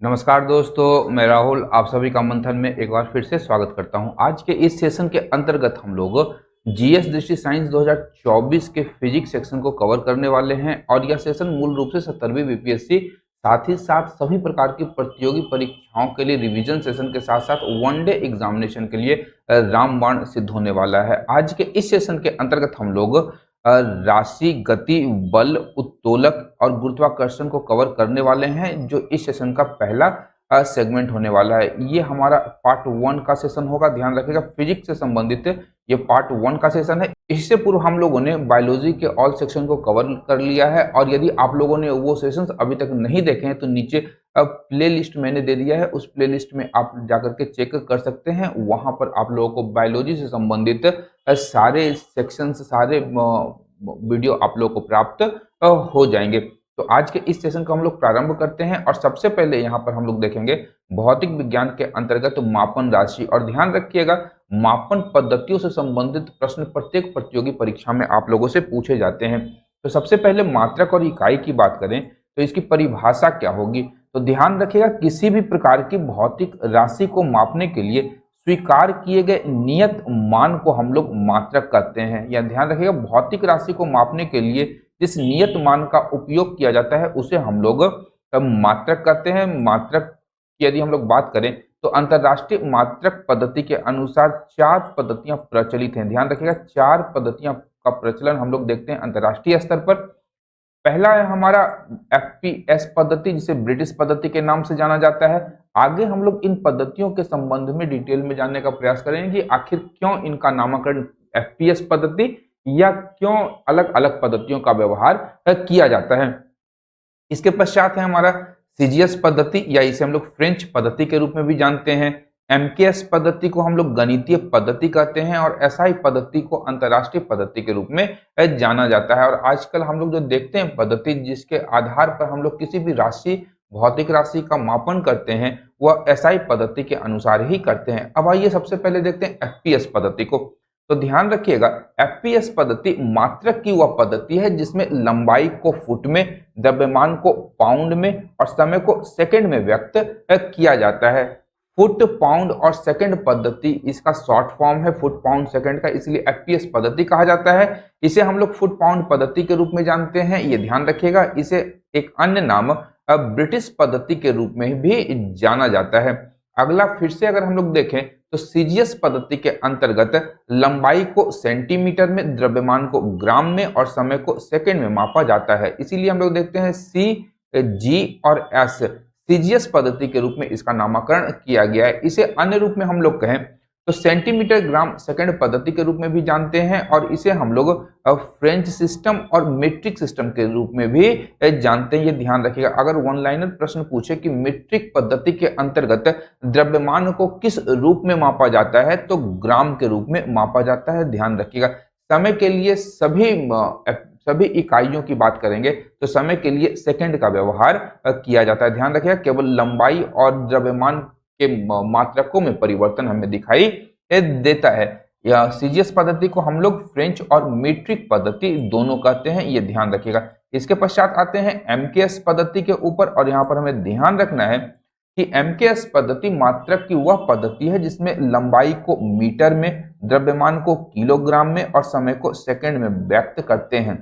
नमस्कार दोस्तों, मैं राहुल आप सभी का मंथन में एक बार फिर से स्वागत करता हूं। आज के इस सेशन के अंतर्गत हम लोग जीएस दृष्टि साइंस 2024 के फिजिक्स सेक्शन को कवर करने वाले हैं और यह सेशन मूल रूप से 70वीं बीपीएससी साथ ही साथ सभी प्रकार की प्रतियोगी परीक्षाओं के लिए रिवीजन सेशन के साथ साथ वनडे एग्जामिनेशन के लिए रामबाण सिद्ध होने वाला है। आज के इस सेशन के अंतर्गत हम लोग राशि, गति, बल, उत्तोलक और गुरुत्वाकर्षण को कवर करने वाले हैं, जो इस सेशन का पहला सेगमेंट होने वाला है। ये हमारा पार्ट 1 का सेशन होगा। ध्यान रखिएगा, फिजिक्स से संबंधित ये पार्ट 1 का सेशन है। इससे पूर्व हम लोगों ने बायोलॉजी के ऑल सेक्शन को कवर कर लिया है और यदि आप लोगों ने वो सेशंस अभी तक नहीं देखे हैं तो नीचे प्ले लिस्ट मैंने दे दिया है, उस प्ले लिस्ट में आप जाकर के चेक कर सकते हैं। वहां पर आप लोगों को बायोलॉजी से संबंधित सारे सेक्शन सारे वीडियो आप लोगों को प्राप्त हो जाएंगे। तो आज के इस सेशन को हम लोग प्रारंभ करते हैं और सबसे पहले यहाँ पर हम लोग देखेंगे भौतिक विज्ञान के अंतर्गत मापन राशि। और ध्यान रखिएगा, मापन पद्धतियों से संबंधित प्रश्न प्रत्येक प्रतियोगी परीक्षा में आप लोगों से पूछे जाते हैं। तो सबसे पहले मात्रक और इकाई की बात करें तो इसकी परिभाषा क्या होगी। तो ध्यान रखिएगा, किसी भी प्रकार की भौतिक राशि को मापने के लिए स्वीकार किए गए नियत मान को हम लोग मात्रक कहते हैं। या ध्यान रखिएगा, भौतिक राशि को मापने के लिए जिस नियत मान का उपयोग किया जाता है उसे हम लोग मात्रक कहते हैं। मात्रक की यदि हम लोग बात करें तो अंतरराष्ट्रीय मात्रक पद्धति के अनुसार 4 पद्धतियां प्रचलित हैं। ध्यान रखिएगा, 4 पद्धतियां का प्रचलन हम लोग देखते हैं अंतरराष्ट्रीय स्तर पर। पहला है हमारा एफपीएस पद्धति, जिसे ब्रिटिश पद्धति के नाम से जाना जाता है। आगे हम लोग इन पद्धतियों के संबंध में डिटेल में जानने का प्रयास करेंगे कि आखिर क्यों इनका नामकरण एफपीएस पद्धति या क्यों अलग अलग पद्धतियों का व्यवहार किया जाता है। इसके पश्चात है हमारा सीजीएस पद्धति, या इसे हम लोग फ्रेंच पद्धति के रूप में भी जानते हैं। एमकेएस पद्धति को हम लोग गणितीय पद्धति कहते हैं और एसआई पद्धति को अंतरराष्ट्रीय पद्धति के रूप में जाना जाता है। और आजकल हम लोग जो देखते हैं पद्धति जिसके आधार पर हम लोग किसी भी राशि, भौतिक राशि का मापन करते हैं, वह एसआई पद्धति के अनुसार ही करते हैं। अब आइए सबसे पहले देखते हैं एफपीएस पद्धति को। तो ध्यान रखिएगा, एफपीएस पद्धति मात्रक की वह पद्धति है जिसमें लंबाई को फुट में, द्रव्यमान को पाउंड में और समय को सेकंड में व्यक्त किया जाता है। फुट, पाउंड और सेकंड पद्धति इसका शॉर्ट फॉर्म है फुट, पाउंड, सेकंड का, इसलिए एफपीएस पद्धति कहा जाता है। इसे हम लोग फुट पाउंड पद्धति के रूप में जानते हैं, ये ध्यान रखिएगा। इसे एक अन्य नाम ब्रिटिश पद्धति के रूप में भी जाना जाता है। अगला फिर से अगर हम लोग देखें तो सीजीएस पद्धति के अंतर्गत लंबाई को सेंटीमीटर में, द्रव्यमान को ग्राम में और समय को सेकंड में मापा जाता है। इसीलिए हम लोग देखते हैं सी, जी और एस सीजीएस पद्धति के रूप में इसका नामकरण किया गया है। इसे अन्य रूप में हम लोग कहें तो सेंटीमीटर ग्राम सेकंड पद्धति के रूप में भी जानते हैं और इसे हम लोग फ्रेंच सिस्टम और मीट्रिक सिस्टम के रूप में भी जानते हैं। ये ध्यान रखिएगा, अगर वन लाइनर प्रश्न पूछे कि मीट्रिक पद्धति के अंतर्गत द्रव्यमान को किस रूप में मापा जाता है तो ग्राम के रूप में मापा जाता है। ध्यान रखिएगा, समय के लिए सभी इकाइयों की बात करेंगे तो समय के लिए सेकंड का व्यवहार किया जाता है। ध्यान रखिएगा, केवल लंबाई और द्रव्यमान के मात्रकों में परिवर्तन हमें दिखाई देता है। या सीजीएस पद्धति को हम लोग फ्रेंच और मीट्रिक पद्धति दोनों कहते हैं, ये ध्यान रखिएगा। इसके पश्चात आते हैं एमकेएस पद्धति के ऊपर और यहाँ पर हमें ध्यान रखना है कि एमकेएस पद्धति मात्रक की वह पद्धति है जिसमें लंबाई को मीटर में, द्रव्यमान को किलोग्राम में और समय को सेकंड में व्यक्त करते हैं।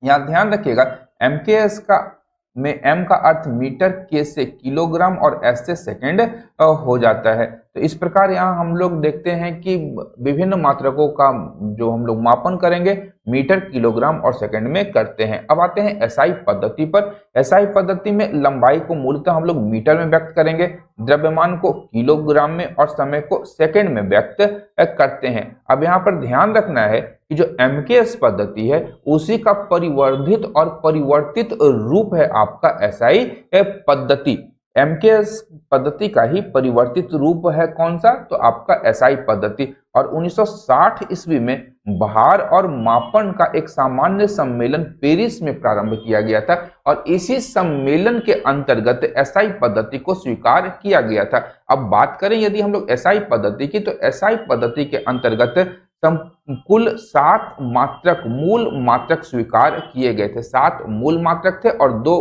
यहाँ ध्यान रखिएगा, एमकेएस का में एम का अर्थ मीटर, के से किलोग्राम और एस से सेकंड हो जाता है। तो इस प्रकार यहाँ हम लोग देखते हैं कि विभिन्न मात्रकों का जो हम लोग मापन करेंगे मीटर, किलोग्राम और सेकंड में करते हैं। अब आते हैं एसआई पद्धति पर। एसआई पद्धति में लंबाई को मूलतः हम लोग मीटर में व्यक्त करेंगे, द्रव्यमान को किलोग्राम में और समय को सेकंड में व्यक्त करते हैं। अब यहाँ पर ध्यान रखना है कि जो एमकेएस पद्धति है उसी का परिवर्धित और परिवर्तित रूप है आपका एसआई पद्धति। एमकेएस पद्धति का ही परिवर्तित रूप है कौन सा, तो आपका एसआई पद्धति। और 1960 ईस्वी में भार और मापन का एक सामान्य सम्मेलन पेरिस में प्रारंभ किया गया था और इसी सम्मेलन के अंतर्गत एसआई पद्धति को स्वीकार किया गया था। अब बात करें यदि हम लोग एसआई पद्धति की, तो एसआई पद्धति के अंतर्गत कुल 7 मात्रक, मूल मात्रक स्वीकार किए गए थे। 7 मूल मात्रक थे और 2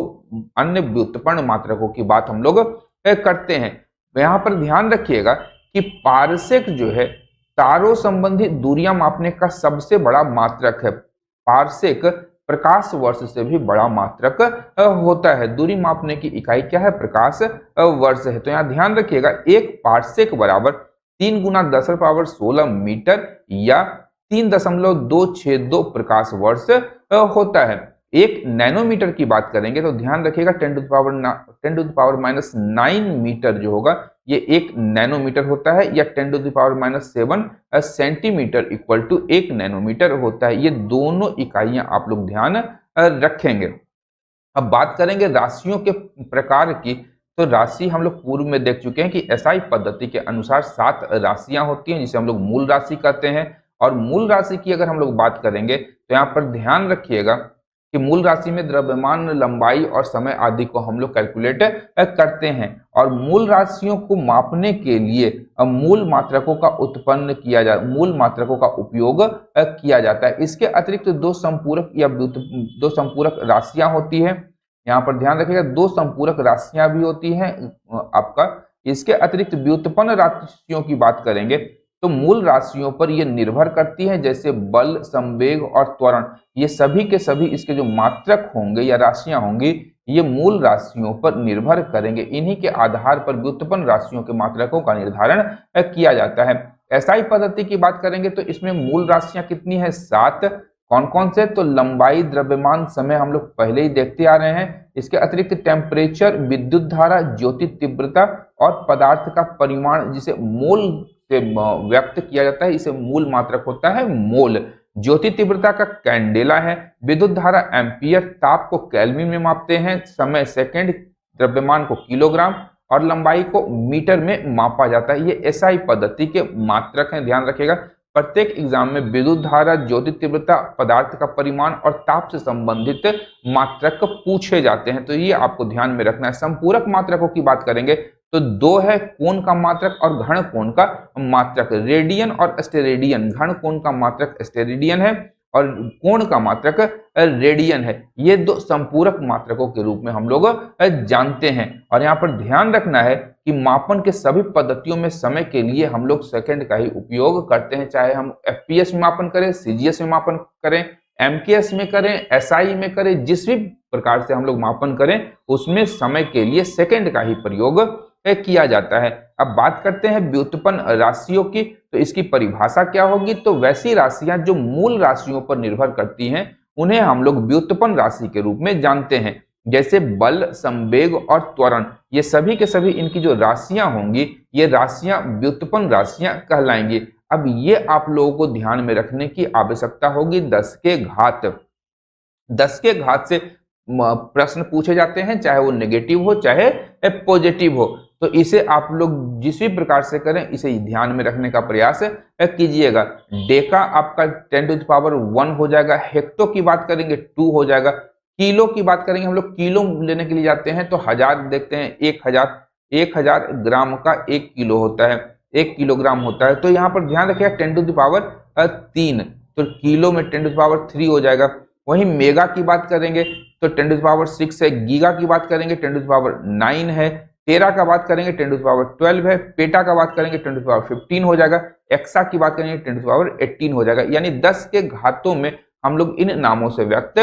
अन्य व्युत्पन्न मात्रकों की बात हम लोग करते हैं। यहाँ पर ध्यान रखिएगा कि पारसेक जो है तारों संबंधी दूरियां मापने का सबसे बड़ा मात्रक है। पारसेक प्रकाश वर्ष से भी बड़ा मात्रक होता है। दूरी मापने की इकाई क्या है? प्रकाश वर्ष है। तो यहाँ ध्यान रखिएगा, एक पारसेक बराबर 3 गुना 10⁻16 मीटर या 3.262 प्रकाश वर्ष होता है। एक नैनोमीटर की बात करेंगे तो ध्यान रखिएगा 10⁻⁻9 मीटर जो होगा ये एक नैनोमीटर होता है, या 10⁻⁻7 सेंटीमीटर इक्वल टू 1 नैनोमीटर होता है। ये दोनों इकाइयां आप लोग ध्यान रखेंगे। अब बात करेंगे राशियों के प्रकार की, तो राशि हम लोग पूर्व में देख चुके हैं कि एसआई पद्धति के अनुसार 7 राशियां होती हैं जिसे हम लोग मूल राशि कहते हैं। और मूल राशि की अगर हम लोग बात करेंगे तो यहाँ पर ध्यान रखिएगा कि मूल राशि में द्रव्यमान, लंबाई और समय आदि को हम लोग कैलकुलेट करते हैं। और मूल राशियों को मापने के लिए मूल मात्रकों का मूल मात्रकों का उपयोग किया जाता है। इसके अतिरिक्त दो संपूरक या दो संपूरक राशियां होती है। यहाँ पर ध्यान रखिएगा, दो संपूरक राशियां भी होती हैं आपका। इसके अतिरिक्त व्युत्पन्न राशियों की बात करेंगे तो मूल राशियों पर ये निर्भर करती है, जैसे बल, संवेग और त्वरण। ये सभी के सभी इसके जो मात्रक होंगे या राशियां होंगी ये मूल राशियों पर निर्भर करेंगे। इन्हीं के आधार पर व्युत्पन्न राशियों के मात्रकों का निर्धारण किया जाता है। एसआई पद्धति की बात करेंगे तो इसमें मूल राशियां कितनी है? 7। कौन कौन से? तो लंबाई, द्रव्यमान, समय हम लोग पहले ही देखते आ रहे हैं। इसके अतिरिक्त टेम्परेचर, विद्युत धारा, ज्योति तीव्रता और पदार्थ का परिमाण जिसे मोल से व्यक्त किया जाता है, इसे मूल मात्रक होता है मोल। ज्योति तीव्रता का कैंडेला है, विद्युत धारा एम्पियर, ताप को केल्विन में मापते हैं, समय सेकंड, द्रव्यमान को किलोग्राम और लंबाई को मीटर में मापा जाता है। ये एसआई पद्धति के मात्रक हैं, ध्यान रखिएगा। प्रत्येक एग्जाम में विद्युत धारा, ज्योति तीव्रता, पदार्थ का परिमाण और ताप से संबंधित मात्रक पूछे जाते हैं, तो ये आपको ध्यान में रखना है। संपूरक मात्रकों की बात करेंगे तो दो है, कोण का मात्रक और घन कोण का मात्रक। रेडियन और स्टेरेडियन। घन कोण का मात्रक स्टेरेडियन है और कोण का मात्रक रेडियन है। ये दो संपूरक मात्रकों के रूप में हम लोग जानते हैं। और यहाँ पर ध्यान रखना है कि मापन के सभी पद्धतियों में समय के लिए हम लोग सेकंड का ही उपयोग करते हैं, चाहे हम एफपीएस में मापन करें, सीजीएस में मापन करें, एमकेएस में करें, एसआई में करें, जिस भी प्रकार से हम लोग मापन करें उसमें समय के लिए सेकंड का ही प्रयोग किया जाता है। अब बात करते हैं व्युत्पन्न राशियों की, तो इसकी परिभाषा क्या होगी? तो वैसी राशियां जो मूल राशियों पर निर्भर करती हैं उन्हें हम लोग व्युत्पन्न राशि के रूप में जानते हैं। जैसे बल, संवेग और त्वरण, ये सभी के सभी इनकी जो राशियां होंगी ये राशियां व्युत्पन्न राशियां कहलाएंगी। अब ये आप लोगों को ध्यान में रखने की आवश्यकता होगी। 10 के घात से प्रश्न पूछे जाते हैं, चाहे वो नेगेटिव हो चाहे पॉजिटिव हो, तो इसे आप लोग जिस भी प्रकार से करें इसे ध्यान में रखने का प्रयास कीजिएगा। डेका आपका 10⁻1 हो जाएगा। हेक्टो की बात करेंगे 2 हो जाएगा। किलो की बात करेंगे, हम लोग किलो लेने के लिए जाते हैं तो हजार देखते हैं, 1000 ग्राम का 1 किलो होता है, 1 किलोग्राम होता है। तो यहाँ पर ध्यान रखिएगा 10⁻3, तो किलो में 10⁻3 हो जाएगा। वहीं मेगा की बात करेंगे तो 10⁻6 है। गीगा की बात करेंगे 10⁻9 है। टेरा का बात करेंगे 10⁻12 है। पेटा का बात करेंगे 10⁻15 हो जाएगा। एक्सा की बात करेंगे 10⁻18 हो जाएगा। यानी 10 के घातों में हम लोग इन नामों से व्यक्त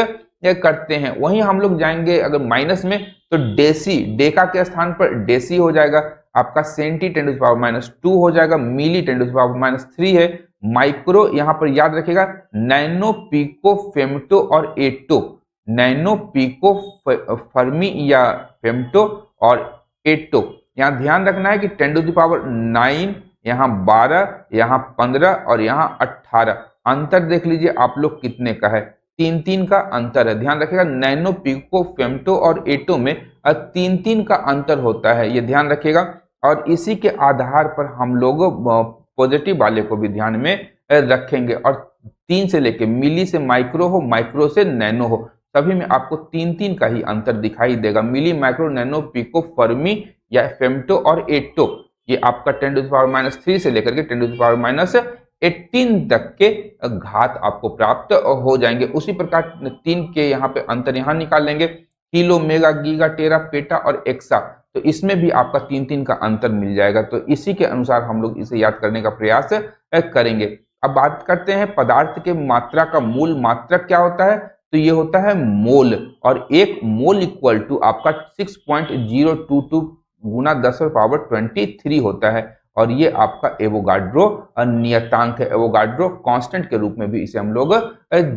करते हैं। वहीं हम लोग जाएंगे अगर माइनस में तो डेसी, डेका के स्थान पर डेसी हो जाएगा आपका। सेंटी 10⁻2 हो जाएगा। मिली 10⁻3 है। माइक्रो यहाँ पर याद रखिएगा नैनो, पिको, फेम्टो और एटो। नैनो, पिको, फर्मी या फेम्टो और एटो। यहाँ ध्यान रखना है कि 10⁹, यहाँ 12, यहाँ 15 और यहाँ 18। अंतर देख लीजिए आप लोग कितने का है, 3 का अंतर है। ध्यान रखिएगा नैनो, पिको, फेम्टो और एटो में 3 का अंतर होता है, ये ध्यान रखिएगा। और इसी के आधार पर हम लोग पॉजिटिव वाले को भी ध्यान में रखेंगे। और 3 से लेके मिली से माइक्रो हो, माइक्रो से नैनो हो, सभी में आपको 3 का ही अंतर दिखाई देगा। मिली, माइक्रो, नैनो, पिको, फर्मी या फेम्टो और एटो, ये आपका 10⁻³ से लेकर के 10⁻18 तक के घात आपको प्राप्त हो जाएंगे। उसी प्रकार 3 के यहाँ पे अंतर यहाँ निकाल लेंगे। किलो, मेगा, गीगा, टेरा, पेटा और एक्सा, तो इसमें भी आपका 3-3 का अंतर मिल जाएगा। तो इसी के अनुसार हम लोग इसे याद करने का प्रयास करेंगे। अब बात करते हैं पदार्थ के मात्रा का मूल मात्रक क्या होता है, तो ये होता है मोल, और एक मोल इक्वल टू आपका 6.022 गुना 10⁻23 होता है, और ये आपका एवोगाड्रो नियतांक है। एवोगाड्रो कांस्टेंट के रूप में भी इसे हम लोग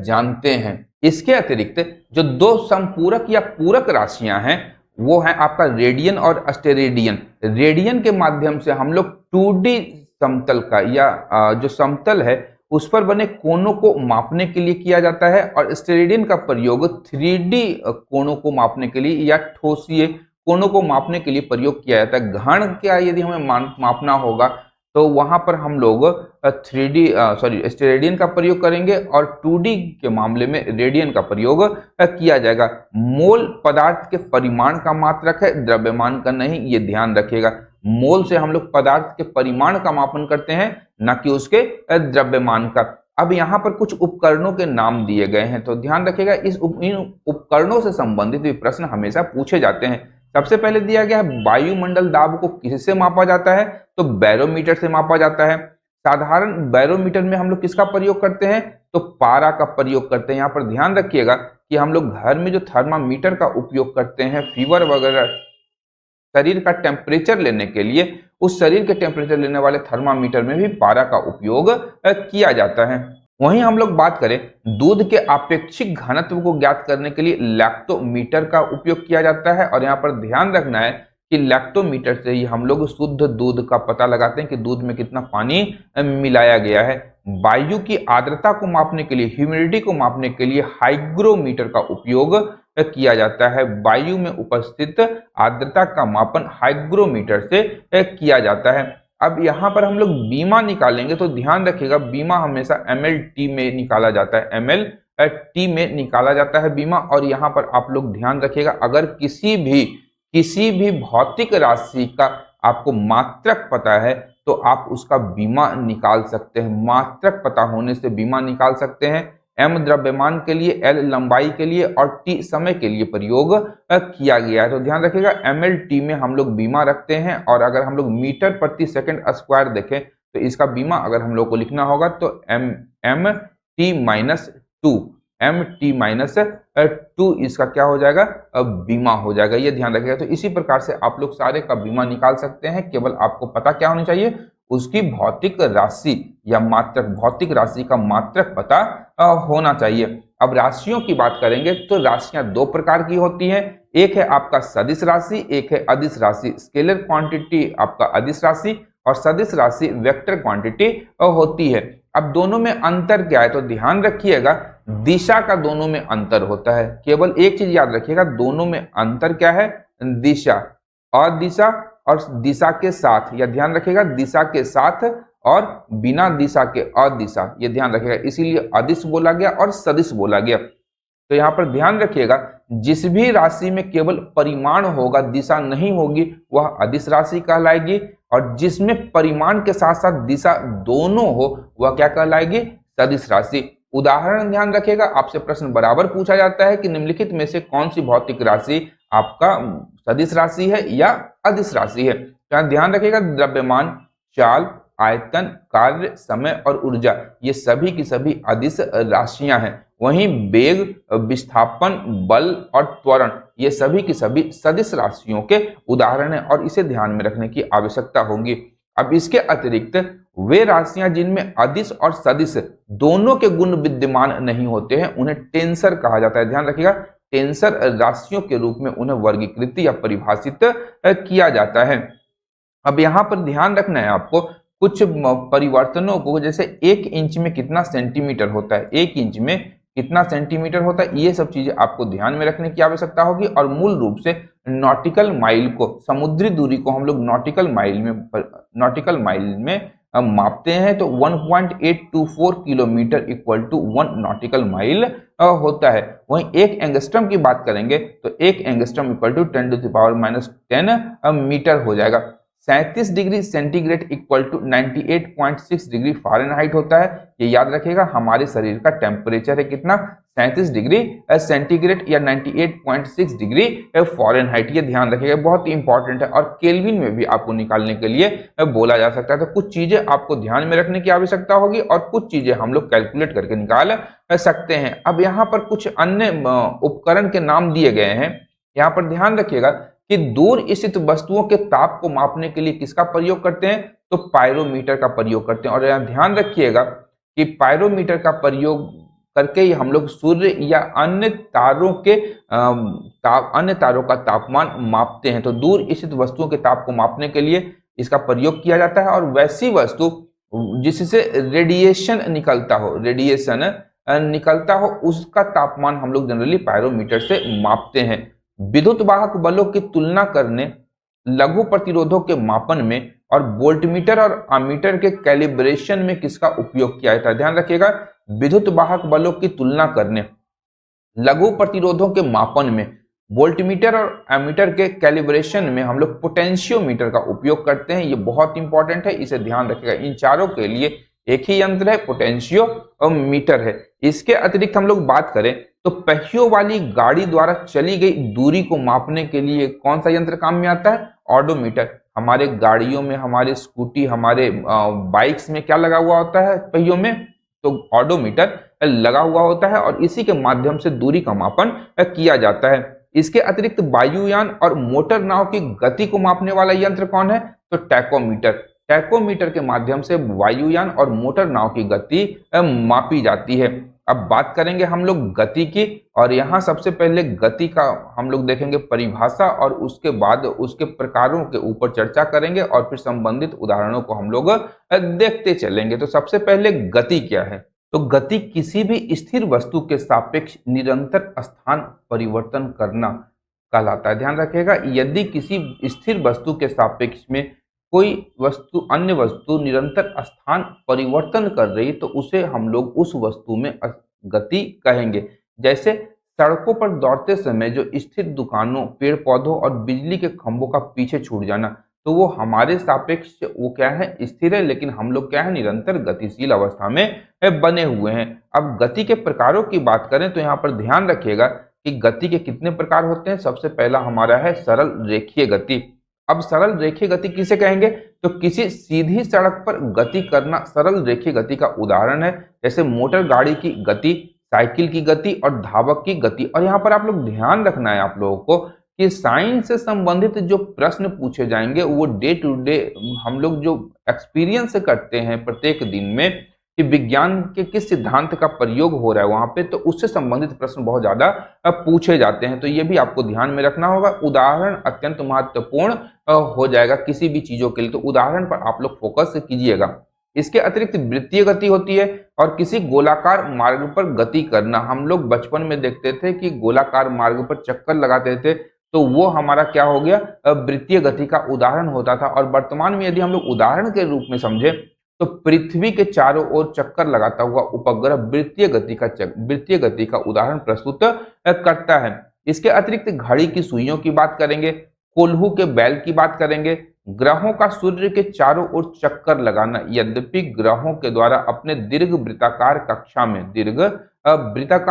जानते हैं। इसके अतिरिक्त जो दो समपूरक या पूरक राशियां हैं वो है आपका रेडियन और स्टेरेडियन। रेडियन के माध्यम से हम लोग 2D समतल का या जो समतल है उस पर बने कोनों को मापने के लिए किया जाता है, और स्टेरेडियन का प्रयोग 3D कोनों को मापने के लिए या ठोसीय कोनों को मापने के लिए प्रयोग किया जाता है। घन क्या यदि हमें मापना होगा तो वहां पर हम लोग 3D स्टेरेडियन का प्रयोग करेंगे, और 2D के मामले में रेडियन का प्रयोग किया जाएगा। मोल पदार्थ के परिमाण का मात्रक है, द्रव्यमान का नहीं, ये ध्यान रखिएगा। मोल से हम लोग पदार्थ के परिमाण का मापन करते हैं, न कि उसके द्रव्यमान का। अब यहाँ पर कुछ उपकरणों के नाम दिए गए हैं, तो ध्यान रखिएगा इन उपकरणों से संबंधित भी प्रश्न हमेशा पूछे जाते हैं। सबसे पहले दिया गया है वायुमंडल दाब को किससे मापा जाता है, तो बैरोमीटर से मापा जाता है। साधारण बैरोमीटर में हम लोग किसका प्रयोग करते हैं, तो पारा का प्रयोग करते हैं। यहाँ पर ध्यान रखिएगा कि हम लोग घर में जो थर्मामीटर का उपयोग करते हैं फीवर वगैरह शरीर का टेम्परेचर लेने के लिए, उस शरीर के टेम्परेचर लेने वाले थर्मामीटर में भी पारा का उपयोग किया जाता है। वहीं हम लोग बात करें दूध के आपेक्षिक घनत्व को ज्ञात करने के लिए लैक्टोमीटर का उपयोग किया जाता है, और यहाँ पर ध्यान रखना है कि लैक्टोमीटर से ही हम लोग शुद्ध दूध का पता लगाते हैं कि दूध में कितना पानी मिलाया गया है। वायु की आर्द्रता को मापने के लिए, ह्यूमिडिटी को मापने के लिए हाइग्रोमीटर का उपयोग किया जाता है। वायु में उपस्थित आर्द्रता का मापन हाइग्रोमीटर से किया जाता है। अब यहाँ पर हम लोग बीमा निकालेंगे, तो ध्यान रखिएगा बीमा हमेशा MLT में निकाला जाता है, MLT में निकाला जाता है बीमा। और यहाँ पर आप लोग ध्यान रखिएगा अगर किसी भी भौतिक राशि का आपको मात्रक पता है तो आप उसका बीमा निकाल सकते हैं। मात्रक पता होने से बीमा निकाल सकते हैं। M द्रव्यमान के लिए, L लंबाई के लिए और T समय के लिए प्रयोग किया गया है। तो ध्यान रखिएगा MLT में हम लोग बीमा रखते हैं, और अगर हम लोग मीटर प्रति सेकंड स्क्वायर देखें तो इसका बीमा अगर हम लोग को लिखना होगा तो MT-2 इसका क्या हो जाएगा, बीमा हो जाएगा। ये ध्यान रखिएगा। तो इसी प्रकार से आप लोग सारे का बीमा निकाल सकते हैं। केवल आपको पता क्या होनी चाहिए, उसकी भौतिक राशि या मात्रक, भौतिक राशि का मात्रक पता होना चाहिए। अब राशियों की बात करेंगे तो राशियां दो प्रकार की होती हैं। एक है आपका सदिश राशि, एक है अदिश राशि। स्केलर क्वांटिटी आपका अदिश राशि और सदिश राशि वेक्टर क्वांटिटी होती है। अब दोनों में अंतर क्या है, तो ध्यान रखिएगा दिशा का दोनों में अंतर होता है। केवल एक चीज याद रखिएगा, दोनों में अंतर क्या है, दिशा। अदिशा और दिशा के साथ, या ध्यान रखिएगा दिशा के साथ और बिना दिशा के अदिशा, ये ध्यान रखिएगा। इसीलिए अदिश बोला गया और सदिश बोला गया। तो यहाँ पर ध्यान रखिएगा जिस भी राशि में केवल परिमाण होगा, दिशा नहीं होगी, वह अदिश राशि कहलाएगी, और जिसमें परिमाण के साथ साथ दिशा दोनों हो वह क्या कहलाएगी, सदिश राशि। उदाहरण ध्यान रखिएगा, आपसे प्रश्न बराबर पूछा जाता है कि निम्नलिखित में से कौन सी भौतिक राशि आपका सदिश राशि है या अदिश राशि है। तो ध्यान रखिएगा द्रव्यमान, चाल, आयतन, कार्य, समय और ऊर्जा, ये सभी की सभी अदिश राशियां हैं। वहीं वेग, विस्थापन, बल और त्वरण, ये सभी की सभी सदिश राशियों के उदाहरण हैं, और इसे ध्यान में रखने की आवश्यकता होगी। अब इसके अतिरिक्त वे राशियां जिनमें अदिश और सदिश दोनों के गुण विद्यमान नहीं होते हैं उन्हें टेंसर कहा जाता है। ध्यान रखिएगा टेंसर राशियों के रूप में उन्हें वर्गीकृत या परिभाषित किया जाता है। अब यहाँ पर ध्यान रखना है आपको कुछ परिवर्तनों को, जैसे 1 इंच में कितना सेंटीमीटर होता है, 1 इंच में कितना सेंटीमीटर होता है, ये सब चीजें आपको ध्यान में रखने की आवश्यकता होगी। और मूल रूप से नॉटिकल माइल को, समुद्री दूरी को हम लोग नॉटिकल माइल में मापते हैं, तो 1.824 kilometre equal to 1 nautical mile होता है। वहीं 1 एंगस्ट्रम की बात करेंगे तो 1 एंगस्ट्रम इक्वल टू 10⁻⁻10 मीटर हो जाएगा। 37 degree centigrade equal to 98.6 degree Fahrenheit होता है। ये याद रखिएगा, हमारे शरीर का टेम्परेचर है कितना, 37 डिग्री सेंटीग्रेड या 98.6 डिग्री फ़ारेनहाइट। ये ध्यान रखिएगा, बहुत ही इंपॉर्टेंट है। और केल्विन में भी आपको निकालने के लिए बोला जा सकता है। तो कुछ चीजें आपको ध्यान में रखने की आवश्यकता होगी और कुछ चीजें हम लोग कैलकुलेट करके निकाल सकते हैं। अब यहाँ पर कुछ अन्य उपकरण के नाम दिए गए हैं। यहाँ पर ध्यान रखिएगा कि दूर स्थित वस्तुओं के ताप को मापने के लिए किसका प्रयोग करते हैं, तो पायरोमीटर का प्रयोग करते हैं। और यहाँ ध्यान रखिएगा कि पायरोमीटर का प्रयोग करके ही हम लोग सूर्य या अन्य तारों का तापमान मापते हैं। तो दूर स्थित वस्तुओं के ताप को मापने के लिए इसका प्रयोग किया जाता है। और वैसी वस्तु जिससे रेडिएशन निकलता हो उसका तापमान हम लोग जनरली पायरोमीटर से मापते हैं। विद्युत वाहक बलों की तुलना करने, लघु प्रतिरोधों के मापन में और वोल्टमीटर और अमीटर के कैलिब्रेशन में किसका उपयोग किया जाता है। ध्यान रखिएगा, विद्युत वाहक बलों की तुलना करने, लघु प्रतिरोधों के मापन में, वोल्टमीटर और एमीटर के कैलिब्रेशन में हम लोग पोटेंशियोमीटर का उपयोग करते हैं। ये बहुत इंपॉर्टेंट है, इसे ध्यान रखिएगा। इन चारों के लिए एक ही यंत्र है, पोटेंशियोमीटर है। इसके अतिरिक्त हम लोग बात करें तो पहियों वाली गाड़ी द्वारा चली गई दूरी को मापने के लिए कौन सा यंत्र काम में आता है, ऑडोमीटर। हमारे गाड़ियों में, हमारे स्कूटी, हमारे बाइक्स में क्या लगा हुआ होता है पहियों में, तो ऑडोमीटर लगा हुआ होता है और इसी के माध्यम से दूरी का मापन किया जाता है। इसके अतिरिक्त वायुयान और मोटर नाव की गति को मापने वाला यंत्र कौन है, तो टैकोमीटर। टैकोमीटर के माध्यम से वायुयान और मोटर नाव की गति मापी जाती है। अब बात करेंगे हम लोग गति की, और यहाँ सबसे पहले गति का हम लोग देखेंगे परिभाषा और उसके बाद उसके प्रकारों के ऊपर चर्चा करेंगे और फिर संबंधित उदाहरणों को हम लोग देखते चलेंगे। तो सबसे पहले गति क्या है, तो गति किसी भी स्थिर वस्तु के सापेक्ष निरंतर स्थान परिवर्तन करना कहलाता है। ध्यान रखिएगा, यदि किसी स्थिर वस्तु के सापेक्ष में कोई वस्तु अन्य वस्तु निरंतर स्थान परिवर्तन कर रही तो उसे हम लोग उस वस्तु में गति कहेंगे। जैसे सड़कों पर दौड़ते समय जो स्थिर दुकानों, पेड़ पौधों और बिजली के खंभों का पीछे छूट जाना, तो वो हमारे सापेक्ष वो क्या है, स्थिर है, लेकिन हम लोग क्या है, निरंतर गतिशील अवस्था में बने हुए हैं। अब गति के प्रकारों की बात करें तो यहाँ पर ध्यान रखिएगा कि गति के कितने प्रकार होते हैं। सबसे पहला हमारा है सरल रेखीय गति। अब सरल रेखीय गति किसे कहेंगे, तो किसी सीधी सड़क पर गति करना सरल रेखीय गति का उदाहरण है। जैसे मोटर गाड़ी की गति, साइकिल की गति और धावक की गति। और यहाँ पर आप लोग ध्यान रखना है आप लोगों को कि साइंस से संबंधित जो प्रश्न पूछे जाएंगे वो डे टू डे हम लोग जो एक्सपीरियंस करते हैं प्रत्येक दिन में कि विज्ञान के किस सिद्धांत का प्रयोग हो रहा है वहां पे, तो उससे संबंधित प्रश्न बहुत ज्यादा पूछे जाते हैं। तो ये भी आपको ध्यान में रखना होगा। उदाहरण अत्यंत महत्वपूर्ण हो जाएगा किसी भी चीजों के लिए, तो उदाहरण पर आप लोग फोकस कीजिएगा। इसके अतिरिक्त वृत्तीय गति होती है और किसी गोलाकार मार्ग पर गति करना। हम लोग बचपन में देखते थे कि गोलाकार मार्ग पर चक्कर लगाते थे, तो वो हमारा क्या हो गया, वृत्तीय गति का उदाहरण होता था। और वर्तमान में यदि हम लोग उदाहरण के रूप में समझे तो पृथ्वी के चारों ओर चक्कर लगाता हुआ उपग्रह वृत्तीय गति का उदाहरण प्रस्तुत करता है। इसके अतिरिक्त घड़ी की सुइयों की बात करेंगे, कोल्हू के बैल की बात करेंगे, ग्रहों का सूर्य के चारों ओर चक्कर लगाना। यद्यपि ग्रहों के द्वारा अपने दीर्घ वृत्ताकार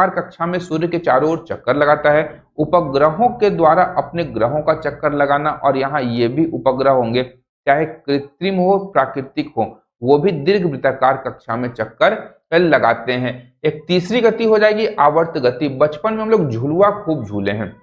कक्षा में सूर्य के चारों ओर चक्कर लगाता है, उपग्रहों के द्वारा अपने ग्रहों का चक्कर लगाना। और यहाँ ये भी उपग्रह होंगे, चाहे कृत्रिम हो प्राकृतिक हो, वो भी दीर्घ वृत्ताकार कक्षा में चक्कर लगाते हैं। एक तीसरी गति हो जाएगी आवर्त गति। बचपन में हम लोग झुलुआ खूब झूले हैं।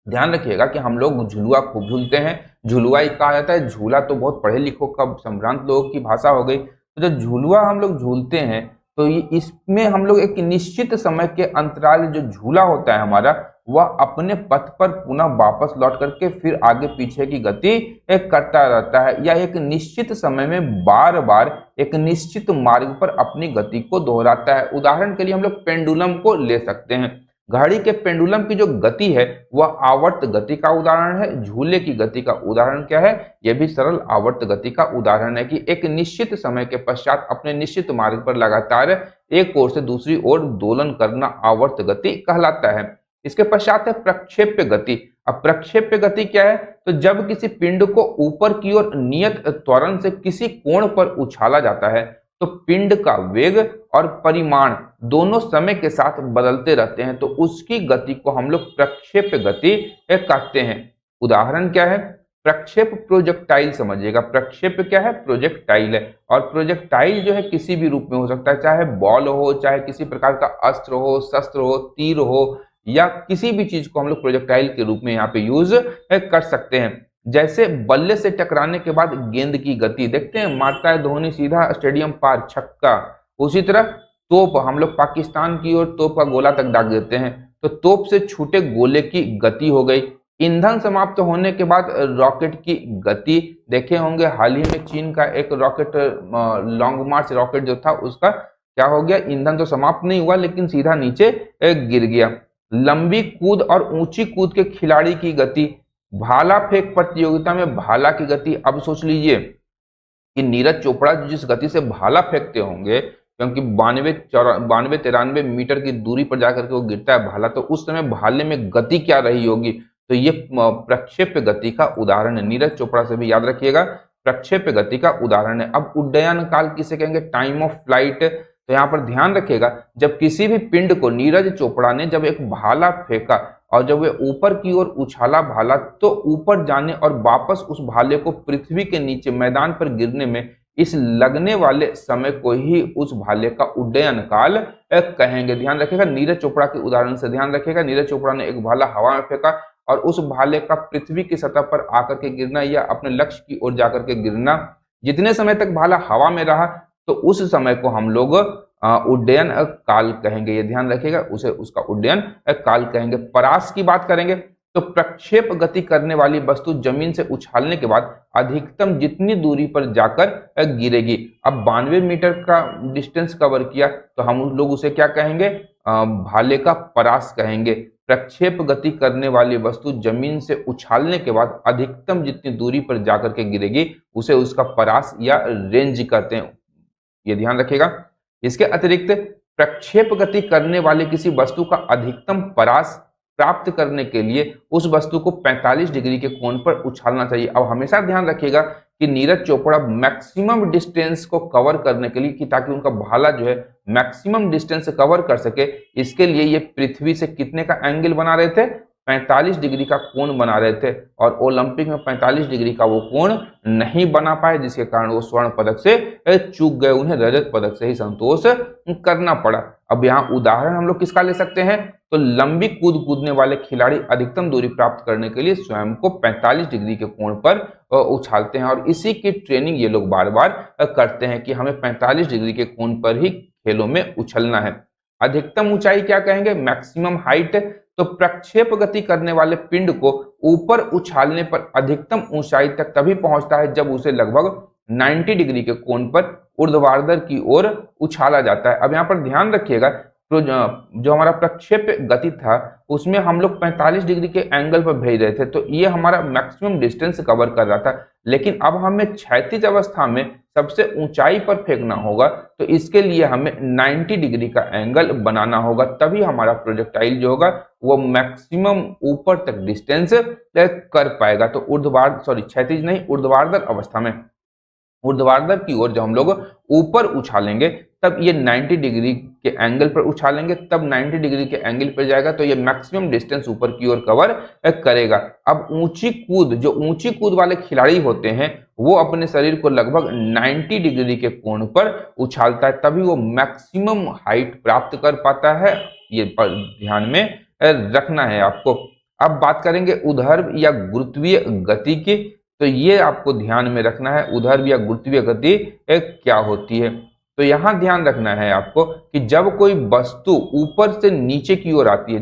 ध्यान रखिएगा कि हम लोग झुलुआ खूब झूलते हैं। झुलुआ ही कहा जाता है, झूला तो बहुत पढ़े लिखों का संभ्रांत लोगों की भाषा हो गई। तो जब झुलुआ हम लोग झूलते हैं तो इसमें हम लोग एक निश्चित समय के अंतराल जो झूला होता है हमारा, वह अपने पथ पर पुनः वापस लौट करके फिर आगे पीछे की गति करता रहता है, या एक निश्चित समय में बार बार एक निश्चित मार्ग पर अपनी गति को दोहराता है। उदाहरण के लिए हम लोग पेंडुलम को ले सकते हैं। घड़ी के पेंडुलम की जो गति है वह आवर्त गति का उदाहरण है। झूले की गति का उदाहरण क्या है, यह भी सरल आवर्त गति का उदाहरण है कि एक निश्चित समय के पश्चात अपने निश्चित मार्ग पर लगातार एक ओर से दूसरी ओर दोलन करना आवर्त गति कहलाता है। इसके पश्चात है प्रक्षेप्य गति। अब प्रक्षेप्य गति क्या है? तो जब किसी पिंड को ऊपर की ओर नियत त्वरण से किसी कोण पर उछाला जाता है तो पिंड का वेग और परिमाण दोनों समय के साथ बदलते रहते हैं, तो उसकी गति को हम लोग प्रक्षेप्य गति कहते हैं। उदाहरण क्या है? प्रक्षेप प्रोजेक्टाइल समझिएगा। प्रक्षेप क्या है? प्रोजेक्टाइल है। और प्रोजेक्टाइल जो है किसी भी रूप में हो सकता है, चाहे बॉल हो, चाहे किसी प्रकार का अस्त्र हो, शस्त्र हो, तीर हो, या किसी भी चीज को हम लोग प्रोजेक्टाइल के रूप में यहाँ पे यूज कर सकते हैं। जैसे बल्ले से टकराने के बाद गेंद की गति देखते हैं, मारता है धोनी सीधा स्टेडियम पार, छक्का। उसी तरह तोप, हम लोग पाकिस्तान की ओर तोप का गोला तक दाग देते हैं, तो तोप से छूटे गोले की गति हो गई। ईंधन समाप्त होने के बाद रॉकेट की गति देखे होंगे, हाल ही में चीन का एक रॉकेट, लॉन्ग मार्च रॉकेट जो था, उसका क्या हो गया? ईंधन तो समाप्त नहीं हुआ लेकिन सीधा नीचे गिर गया। लंबी कूद और ऊंची कूद के खिलाड़ी की गति, भाला फेंक प्रतियोगिता में भाला की गति। अब सोच लीजिए कि नीरज चोपड़ा जिस गति से भाला फेंकते होंगे, क्योंकि 92-93 मीटर की दूरी पर जाकर के वो गिरता है भाला, तो उस समय भाले में गति क्या रही होगी? तो ये प्रक्षेप्य गति का उदाहरण है। नीरज चोपड़ा से भी याद रखिएगा, प्रक्षेप्य गति का उदाहरण है। अब उड्डयन काल किसे कहेंगे? Time of flight. तो यहाँ पर ध्यान रखिएगा, जब किसी भी पिंड को नीरज चोपड़ा ने जब एक भाला फेंका और जब वे ऊपर की ओर उछाला भाला, तो ऊपर जाने और वापस उस भाले को पृथ्वी के नीचे मैदान पर गिरने में इस लगने वाले समय को ही उस भाले का उड्डयन काल कहेंगे। ध्यान रखिएगा, नीरज चोपड़ा के उदाहरण से ध्यान रखिएगा। नीरज चोपड़ा ने एक भाला हवा में फेंका और उस भाले का पृथ्वी की सतह पर आकर के गिरना या अपने लक्ष्य की ओर जाकर के गिरना, जितने समय तक भाला हवा में रहा तो उस समय को हम लोग उड्डयन काल कहेंगे। ये ध्यान रखिएगा, उसे उसका उड्डयन काल कहेंगे। परास की बात करेंगे तो प्रक्षेप गति करने वाली वस्तु जमीन से उछालने के बाद अधिकतम जितनी दूरी पर जाकर गिरेगी। अब 92 मीटर का डिस्टेंस कवर किया तो हम लोग उसे क्या कहेंगे? भाले का परास कहेंगे। प्रक्षेप गति करने वाली वस्तु जमीन से उछालने के बाद अधिकतम जितनी दूरी पर जाकर के गिरेगी उसे उसका परास या रेंज कहते हैं। ये ध्यान रखिएगा। इसके अतिरिक्त प्रक्षेप गति करने वाली किसी वस्तु का अधिकतम परास प्राप्त करने के लिए उस वस्तु को 45 डिग्री के कोण पर उछालना चाहिए। अब हमेशा ध्यान रखिएगा कि नीरज चोपड़ा मैक्सिमम डिस्टेंस को कवर करने के लिए, कि ताकि उनका भाला जो है मैक्सिमम डिस्टेंस कवर कर सके, इसके लिए ये पृथ्वी से कितने का एंगल बना रहे थे? 45 डिग्री का कोण बना रहे थे। और ओलंपिक में 45 डिग्री का वो कोण नहीं बना पाए, जिसके कारण वो स्वर्ण पदक से चूक गए, उन्हें रजत पदक से ही संतोष करना पड़ा। अब यहाँ उदाहरण हम लोग किसका ले सकते हैं? तो लंबी कूद कूदने वाले खिलाड़ी अधिकतम दूरी प्राप्त करने के लिए स्वयं को 45 डिग्री के कोण पर उछालते हैं, और इसी की ट्रेनिंग ये लोग बार बार करते हैं कि हमें 45 डिग्री के कोण पर ही खेलों में उछलना है। अधिकतम ऊंचाई क्या कहेंगे? Maximum height. तो प्रक्षेप गति करने वाले पिंड को ऊपर उछालने पर अधिकतम ऊंचाई तक तभी पहुंचता है जब उसे लगभग 90 डिग्री के कोण पर ऊर्ध्वाधर की ओर उछाला जाता है। अब यहाँ पर ध्यान रखिएगा, तो जो हमारा प्रक्षेप गति था उसमें हम लोग 45 डिग्री के एंगल पर भेज रहे थे, तो ये हमारा मैक्सिमम डिस्टेंस कवर कर रहा था। लेकिन अब हमें क्षैतिज अवस्था में सबसे ऊंचाई पर फेंकना होगा, तो इसके लिए हमें 90 डिग्री का एंगल बनाना होगा, तभी हमारा प्रोजेक्टाइल जो होगा वो मैक्सिमम ऊपर तक डिस्टेंस कर पाएगा। तो क्षैतिज नहीं, ऊर्ध्वाधर अवस्था में, ऊर्ध्वाधर की ओर जब हम लोग ऊपर उछालेंगे तब ये 90 डिग्री के एंगल पर उछालेंगे, तब 90 डिग्री के एंगल पर जाएगा, तो ये मैक्सिमम डिस्टेंस ऊपर की ओर कवर करेगा। अब ऊंची कूद वाले खिलाड़ी होते हैं वो अपने शरीर को लगभग 90 डिग्री के कोण पर उछालता है, तभी वो मैक्सिमम हाइट प्राप्त कर पाता है। ये ध्यान में रखना है आपको। अब बात करेंगे उर्ध्व या गुरुत्वीय गति की, तो ये आपको ध्यान में रखना है, उर्ध्व या गुरुत्वीय गति क्या होती है। तो यहां ध्यान रखना है आपको कि जब कोई वस्तु ऊपर से नीचे की ओर आती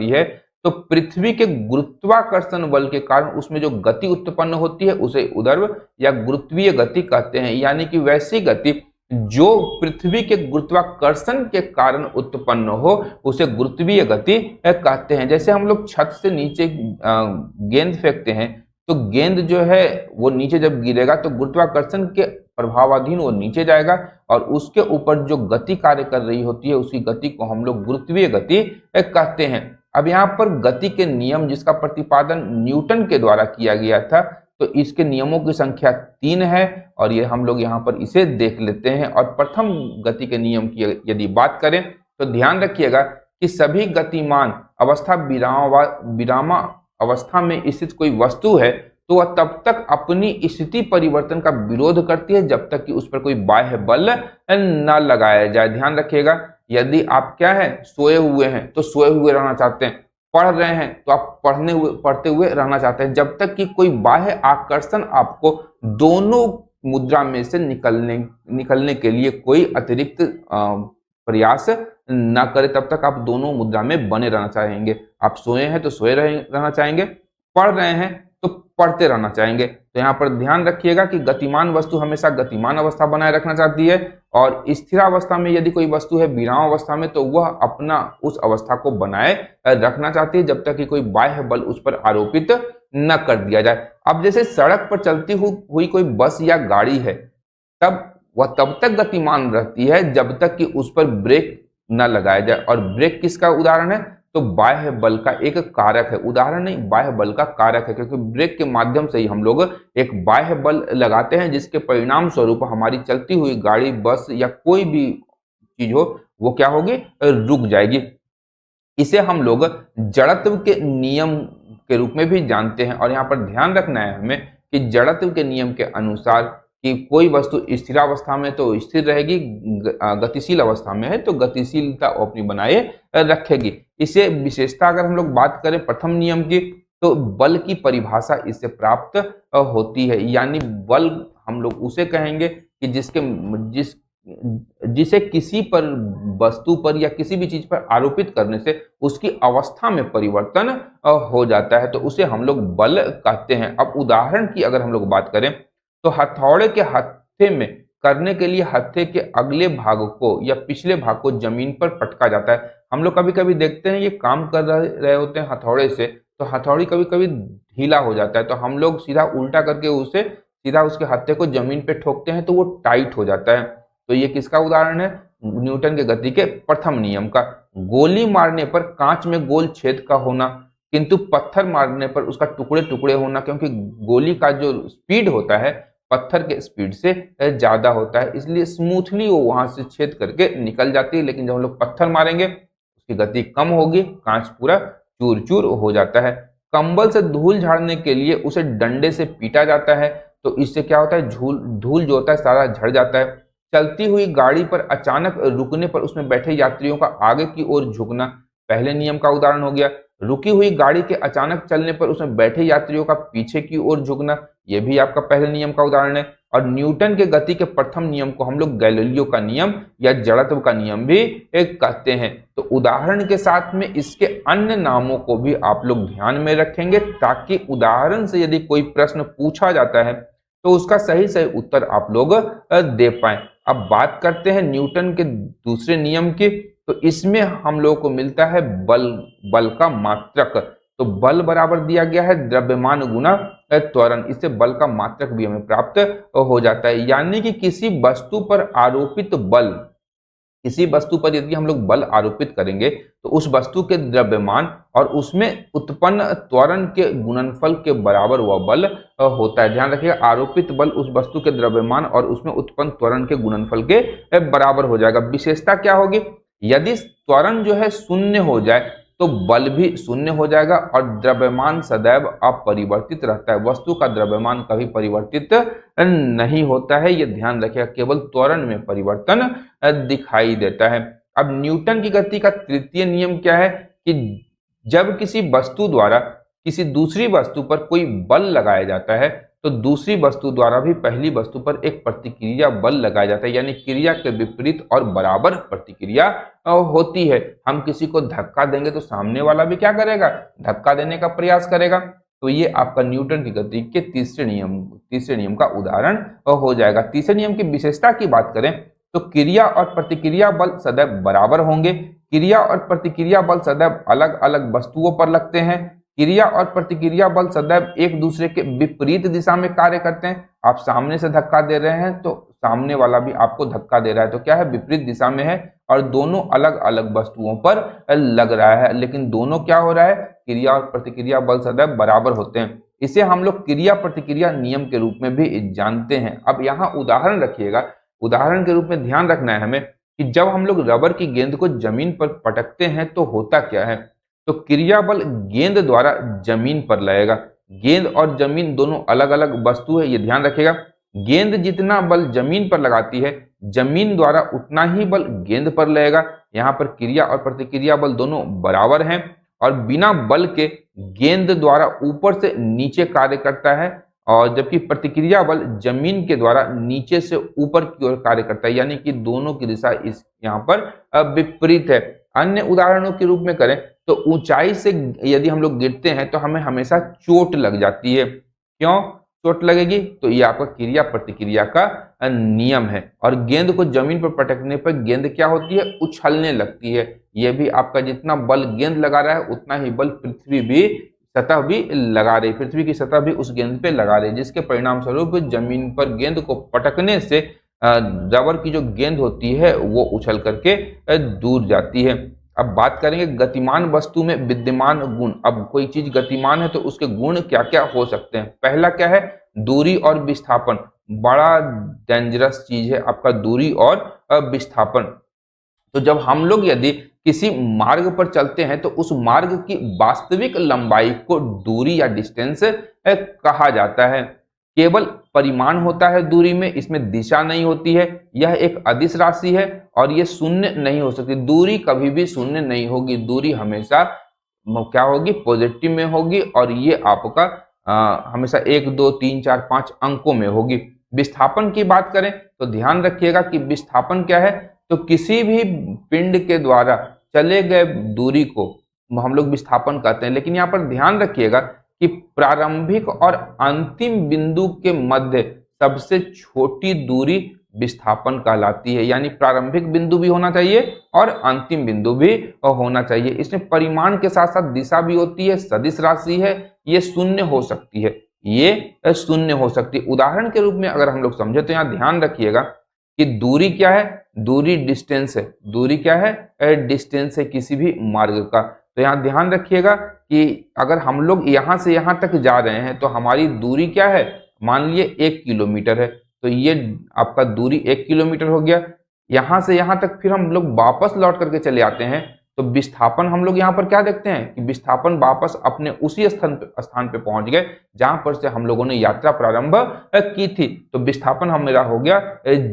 है, तो पृथ्वी के गुरुत्वाकर्षण बल के कारण उसमें जो गति उत्पन्न होती है उसे उर्ध्व या गुरुत्वीय गति कहते हैं। यानी कि वैसी गति जो पृथ्वी के गुरुत्वाकर्षण के कारण उत्पन्न हो उसे गुरुत्वीय गति कहते हैं। जैसे हम लोग छत से नीचे गेंद फेंकते हैं, तो गेंद जो है वो नीचे जब गिरेगा तो गुरुत्वाकर्षण के प्रभावाधीन वो नीचे जाएगा, और उसके ऊपर जो गति कार्य कर रही होती है उसी गति को हम लोग गुरुत्वीय गति कहते हैं। अब यहाँ पर गति के नियम जिसका प्रतिपादन न्यूटन के द्वारा किया गया था, तो इसके नियमों की संख्या 3 है और ये हम लोग यहाँ पर इसे देख लेते हैं। और प्रथम गति के नियम की यदि बात करें तो ध्यान रखिएगा कि सभी गतिमान अवस्था विरामा अवस्था में स्थित कोई वस्तु है तो वह तब तक अपनी स्थिति परिवर्तन का विरोध करती है जब तक कि उस पर कोई बाह्य बल न लगाया जाए। ध्यान रखिएगा, यदि आप क्या है सोए हुए हैं तो सोए हुए रहना चाहते हैं, पढ़ रहे हैं तो आप पढ़ते हुए रहना चाहते हैं, जब तक कि कोई बाह्य आकर्षण आपको दोनों मुद्रा में से निकलने के लिए कोई अतिरिक्त प्रयास ना करे तब तक आप दोनों मुद्रा में बने रहना चाहेंगे। आप सोए हैं तो सोए रहना चाहेंगे, पढ़ रहे हैं तो पढ़ते रहना चाहेंगे। तो यहाँ पर ध्यान रखिएगा कि गतिमान वस्तु हमेशा गतिमान अवस्था बनाए रखना चाहती है और स्थिरावस्था में यदि कोई वस्तु है विराम अवस्था में तो वह अपना उस अवस्था को बनाए रखना चाहती है जब तक कि कोई बाह्य बल उस पर आरोपित न कर दिया जाए। अब जैसे सड़क पर चलती हुई कोई बस या गाड़ी है, तब वह तब तक गतिमान रहती है जब तक कि उस पर ब्रेक न लगाया जाए। और ब्रेक किसका उदाहरण है? तो बाह्य बल का एक कारक है, उदाहरण नहीं, बाह्य बल का कारक है, क्योंकि ब्रेक के माध्यम से ही हम लोग एक बाह्य बल लगाते हैं जिसके परिणाम स्वरूप हमारी चलती हुई गाड़ी, बस या कोई भी चीज हो वो क्या होगी, रुक जाएगी। इसे हम लोग जड़त्व के नियम के रूप में भी जानते हैं। और यहाँ पर ध्यान रखना है हमें कि जड़त्व के नियम के अनुसार कि कोई वस्तु स्थिरावस्था में तो स्थिर रहेगी, गतिशील अवस्था में है तो गतिशीलता अपनी बनाए रखेगी। इसे विशेषता अगर हम लोग बात करें प्रथम नियम की तो बल की परिभाषा इससे प्राप्त होती है। यानी बल हम लोग उसे कहेंगे कि जिसे किसी पर वस्तु पर या किसी भी चीज पर आरोपित करने से उसकी अवस्था में परिवर्तन हो जाता है, तो उसे हम लोग बल कहते हैं। अब उदाहरण की अगर हम लोग बात करें तो हथौड़े के हत्थे में करने के लिए हत्थे के अगले भाग को या पिछले भाग को जमीन पर पटका जाता है। हम लोग कभी कभी देखते हैं ये काम कर रहे होते हैं हथौड़े से, तो हथौड़ी कभी कभी ढीला हो जाता है तो हम लोग सीधा उल्टा करके उसे सीधा उसके हत्थे को जमीन पे ठोकते हैं तो वो टाइट हो जाता है। तो ये किसका उदाहरण है? न्यूटन के गति के प्रथम नियम का। गोली मारने पर कांच में गोल छेद का होना किंतु पत्थर मारने पर उसका टुकड़े टुकड़े होना, क्योंकि गोली का जो स्पीड होता है पत्थर के स्पीड से ज्यादा होता है, इसलिए स्मूथली वो वहां से छेद करके निकल जाती है। लेकिन जब हम लोग पत्थर मारेंगे उसकी गति कम होगी, कांच पूरा चूर चूर हो जाता है। कंबल से धूल झाड़ने के लिए उसे डंडे से पीटा जाता है तो इससे क्या होता है, धूल जो होता है सारा झड़ जाता है। चलती हुई गाड़ी पर अचानक रुकने पर उसमें बैठे यात्रियों का आगे की ओर झुकना पहले नियम का उदाहरण हो गया। रुकी हुई गाड़ी के अचानक चलने पर उसमें बैठे यात्रियों का पीछे की ओर झुकना, यह भी आपका पहले नियम का उदाहरण है। और न्यूटन के गति के प्रथम नियम को हम लोग गैलीलियो का नियम या जड़त्व का नियम भी कहते हैं। तो उदाहरण के साथ में इसके अन्य नामों को भी आप लोग ध्यान में रखेंगे ताकि उदाहरण से यदि कोई प्रश्न पूछा जाता है तो उसका सही सही उत्तर आप लोग दे पाए। अब बात करते हैं न्यूटन के दूसरे नियम की, तो इसमें हम लोगों को मिलता है बल का मात्रक। तो बल बराबर दिया गया है द्रव्यमान गुना त्वरण, इससे बल का मात्रक भी हमें प्राप्त हो जाता है। यानी कि किसी वस्तु पर आरोपित बल, किसी वस्तु पर यदि हम लोग बल आरोपित करेंगे तो उस वस्तु के द्रव्यमान और उसमें उत्पन्न त्वरण के गुणनफल के बराबर वह बल होता है। ध्यान रखिएगा, आरोपित बल उस वस्तु के द्रव्यमान और उसमें उत्पन्न त्वरण के गुणनफल के बराबर हो जाएगा। विशेषता क्या होगी? यदि त्वरण जो है शून्य हो जाए तो बल भी शून्य हो जाएगा और द्रव्यमान सदैव अपरिवर्तित रहता है। वस्तु का द्रव्यमान कभी परिवर्तित नहीं होता है, यह ध्यान रखिएगा, केवल त्वरण में परिवर्तन दिखाई देता है। अब न्यूटन की गति का तृतीय नियम क्या है कि जब किसी वस्तु द्वारा किसी दूसरी वस्तु पर कोई बल लगाया जाता है तो दूसरी वस्तु द्वारा भी पहली वस्तु पर एक प्रतिक्रिया बल लगाया जाता है, यानी क्रिया के विपरीत और बराबर प्रतिक्रिया होती है। हम किसी को धक्का देंगे तो सामने वाला भी क्या करेगा, धक्का देने का प्रयास करेगा। तो ये आपका न्यूटन की गति के तीसरे नियम का उदाहरण हो जाएगा। तीसरे नियम की विशेषता की बात करें तो क्रिया और प्रतिक्रिया बल सदैव बराबर होंगे। क्रिया और प्रतिक्रिया बल सदैव अलग अलग वस्तुओं पर लगते हैं। क्रिया और प्रतिक्रिया बल सदैव एक दूसरे के विपरीत दिशा में कार्य करते हैं। आप सामने से धक्का दे रहे हैं तो सामने वाला भी आपको धक्का दे रहा है, तो क्या है, विपरीत दिशा में है और दोनों अलग अलग वस्तुओं पर लग रहा है, लेकिन दोनों क्या हो रहा है, क्रिया और प्रतिक्रिया बल सदैव बराबर होते हैं। इसे हम लोग क्रिया प्रतिक्रिया नियम के रूप में भी जानते हैं। अब यहाँ उदाहरण रखिएगा, उदाहरण के रूप में ध्यान रखना है हमें कि जब हम लोग रबर की गेंद को जमीन पर पटकते हैं तो होता क्या है, तो क्रिया बल गेंद द्वारा जमीन पर लगेगा। गेंद और जमीन दोनों अलग अलग वस्तु है, ये ध्यान रखिएगा। गेंद जितना बल जमीन पर लगाती है, जमीन द्वारा उतना ही बल गेंद पर लगेगा। यहाँ पर क्रिया और प्रतिक्रिया बल दोनों बराबर हैं और बिना बल के गेंद द्वारा ऊपर से नीचे कार्य करता है, और जबकि प्रतिक्रिया बल जमीन के द्वारा नीचे से ऊपर की ओर कार्य करता है, यानी कि दोनों की दिशा इस यहाँ पर विपरीत है। अन्य उदाहरणों के रूप में करें तो ऊंचाई से यदि हम लोग गिरते हैं तो हमें हमेशा चोट लग जाती है। क्यों चोट लगेगी, तो ये आपका क्रिया प्रतिक्रिया का नियम है। और गेंद को जमीन पर पटकने पर गेंद क्या होती है, उछलने लगती है। यह भी आपका जितना बल गेंद लगा रहा है उतना ही बल पृथ्वी भी सतह भी लगा रही, पृथ्वी की सतह भी उस गेंद पे लगा रही, जिसके परिणाम स्वरूप जमीन पर गेंद को पटकने से रबर की जो गेंद होती है वो उछल करके दूर जाती है। अब बात करेंगे गतिमान वस्तु में विद्यमान गुण। अब कोई चीज गतिमान है तो उसके गुण क्या क्या हो सकते हैं। पहला क्या है, दूरी और विस्थापन। बड़ा डेंजरस चीज है आपका दूरी और विस्थापन। तो जब हम लोग यदि किसी मार्ग पर चलते हैं तो उस मार्ग की वास्तविक लंबाई को दूरी या डिस्टेंस कहा जाता है। केवल परिमाण होता है दूरी में, इसमें दिशा नहीं होती है। यह एक अदिश राशि है और यह शून्य नहीं हो सकती। दूरी कभी भी शून्य नहीं होगी, दूरी हमेशा क्या होगी, पॉजिटिव में होगी और ये आपका हमेशा 1 2 3 4 5 अंकों में होगी। विस्थापन की बात करें तो ध्यान रखिएगा कि विस्थापन क्या है, तो किसी भी पिंड के द्वारा चले गए दूरी को हम लोग विस्थापन कहते हैं। लेकिन यहाँ पर ध्यान रखिएगा कि प्रारंभिक और अंतिम बिंदु के मध्य सबसे छोटी दूरी विस्थापन कहलाती है। यानी प्रारंभिक बिंदु भी होना चाहिए और अंतिम बिंदु भी होना चाहिए। इसमें परिमाण के साथ साथ दिशा भी होती है, सदिश राशि है, ये शून्य हो सकती है, ये शून्य हो सकती है। उदाहरण के रूप में अगर हम लोग समझे तो यहाँ ध्यान रखिएगा कि दूरी क्या है, दूरी डिस्टेंस है। दूरी क्या है, डिस्टेंस है किसी भी मार्ग का। तो यहाँ ध्यान रखिएगा कि अगर हम लोग यहाँ से यहाँ तक जा रहे हैं तो हमारी दूरी क्या है, मान लीजिए 1 किलोमीटर है, तो ये आपका दूरी 1 किलोमीटर हो गया। यहाँ से यहाँ तक फिर हम लोग वापस लौट करके चले आते हैं तो विस्थापन हम लोग यहाँ पर क्या देखते हैं कि विस्थापन वापस अपने उसी स्थान पे पहुंच गए जहां पर से हम लोगों ने यात्रा प्रारंभ की थी। तो विस्थापन हमारा हो गया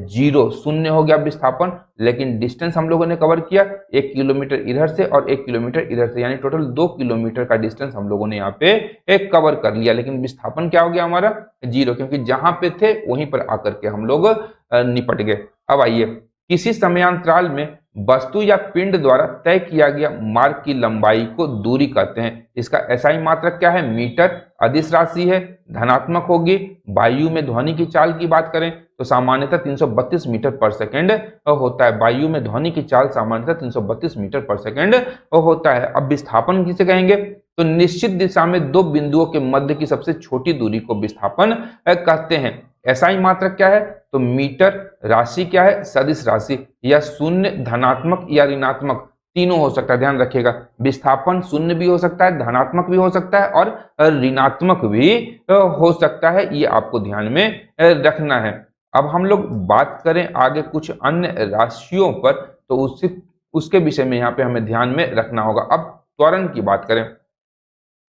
0, शून्य हो गया विस्थापन। लेकिन डिस्टेंस हम लोगों ने कवर किया 1 किलोमीटर इधर से और 1 किलोमीटर इधर से, यानी टोटल 2 किलोमीटर का डिस्टेंस हम लोगों ने यहाँ पे कवर कर लिया। लेकिन विस्थापन क्या हो गया हमारा 0, क्योंकि जहां पे थे वहीं पर आकर के हम लोग निपट गए। अब आइए, किसी समयांतराल में वस्तु या पिंड द्वारा तय किया गया मार्ग की लंबाई को दूरी कहते हैं। इसका एसआई मात्रक क्या है, मीटर। अदिश राशि है, धनात्मक होगी। वायु में ध्वनि की चाल की बात करें तो सामान्यतः 332 मीटर पर सेकेंड होता है। वायु में ध्वनि की चाल सामान्यतः 332 मीटर पर सेकेंड होता है। अब विस्थापन किसे कहेंगे, तो निश्चित दिशा में दो बिंदुओं के मध्य की सबसे छोटी दूरी को विस्थापन कहते हैं। एसआई मात्रक क्या है, तो मीटर। राशि क्या है, सदिश राशि, या शून्य, धनात्मक या ऋणात्मक, तीनों हो सकता है। ध्यान रखिएगा, विस्थापन शून्य भी हो सकता है, धनात्मक भी हो सकता है और ऋणात्मक भी हो सकता है। ये आपको ध्यान में रखना है। अब हम लोग बात करें आगे कुछ अन्य राशियों पर, तो उसके विषय में यहाँ पे हमें ध्यान में रखना होगा। अब त्वरण की बात करें,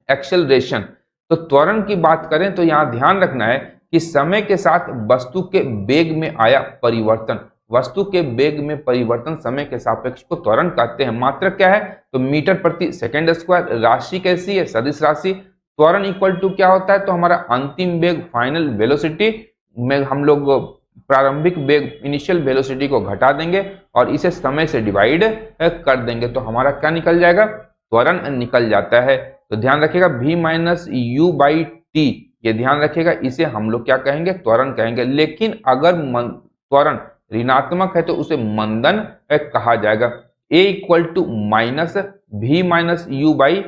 एक्सेलरेशन, तो त्वरण की बात करें तो यहाँ ध्यान रखना है कि समय के साथ वस्तु के वेग में आया परिवर्तन, वस्तु के वेग में परिवर्तन समय के सापेक्ष को त्वरण कहते हैं। मात्रक क्या है, तो मीटर प्रति सेकंड स्क्वायर। राशि कैसी है, सदिश राशि। त्वरण इक्वल टू क्या होता है, तो हमारा अंतिम वेग, फाइनल वेलोसिटी में हम लोग प्रारंभिक वेग, इनिशियल वेलोसिटी को घटा देंगे और इसे समय से डिवाइड कर देंगे, तो हमारा क्या निकल जाएगा, त्वरण निकल जाता है। तो ध्यान रखिएगा v minus u by T, ये ध्यान रखिएगा, इसे हम लोग क्या कहेंगे, त्वरण कहेंगे। लेकिन अगर त्वरण ऋणात्मक है तो उसे मंदन कहा जाएगा। a equal to minus v minus u by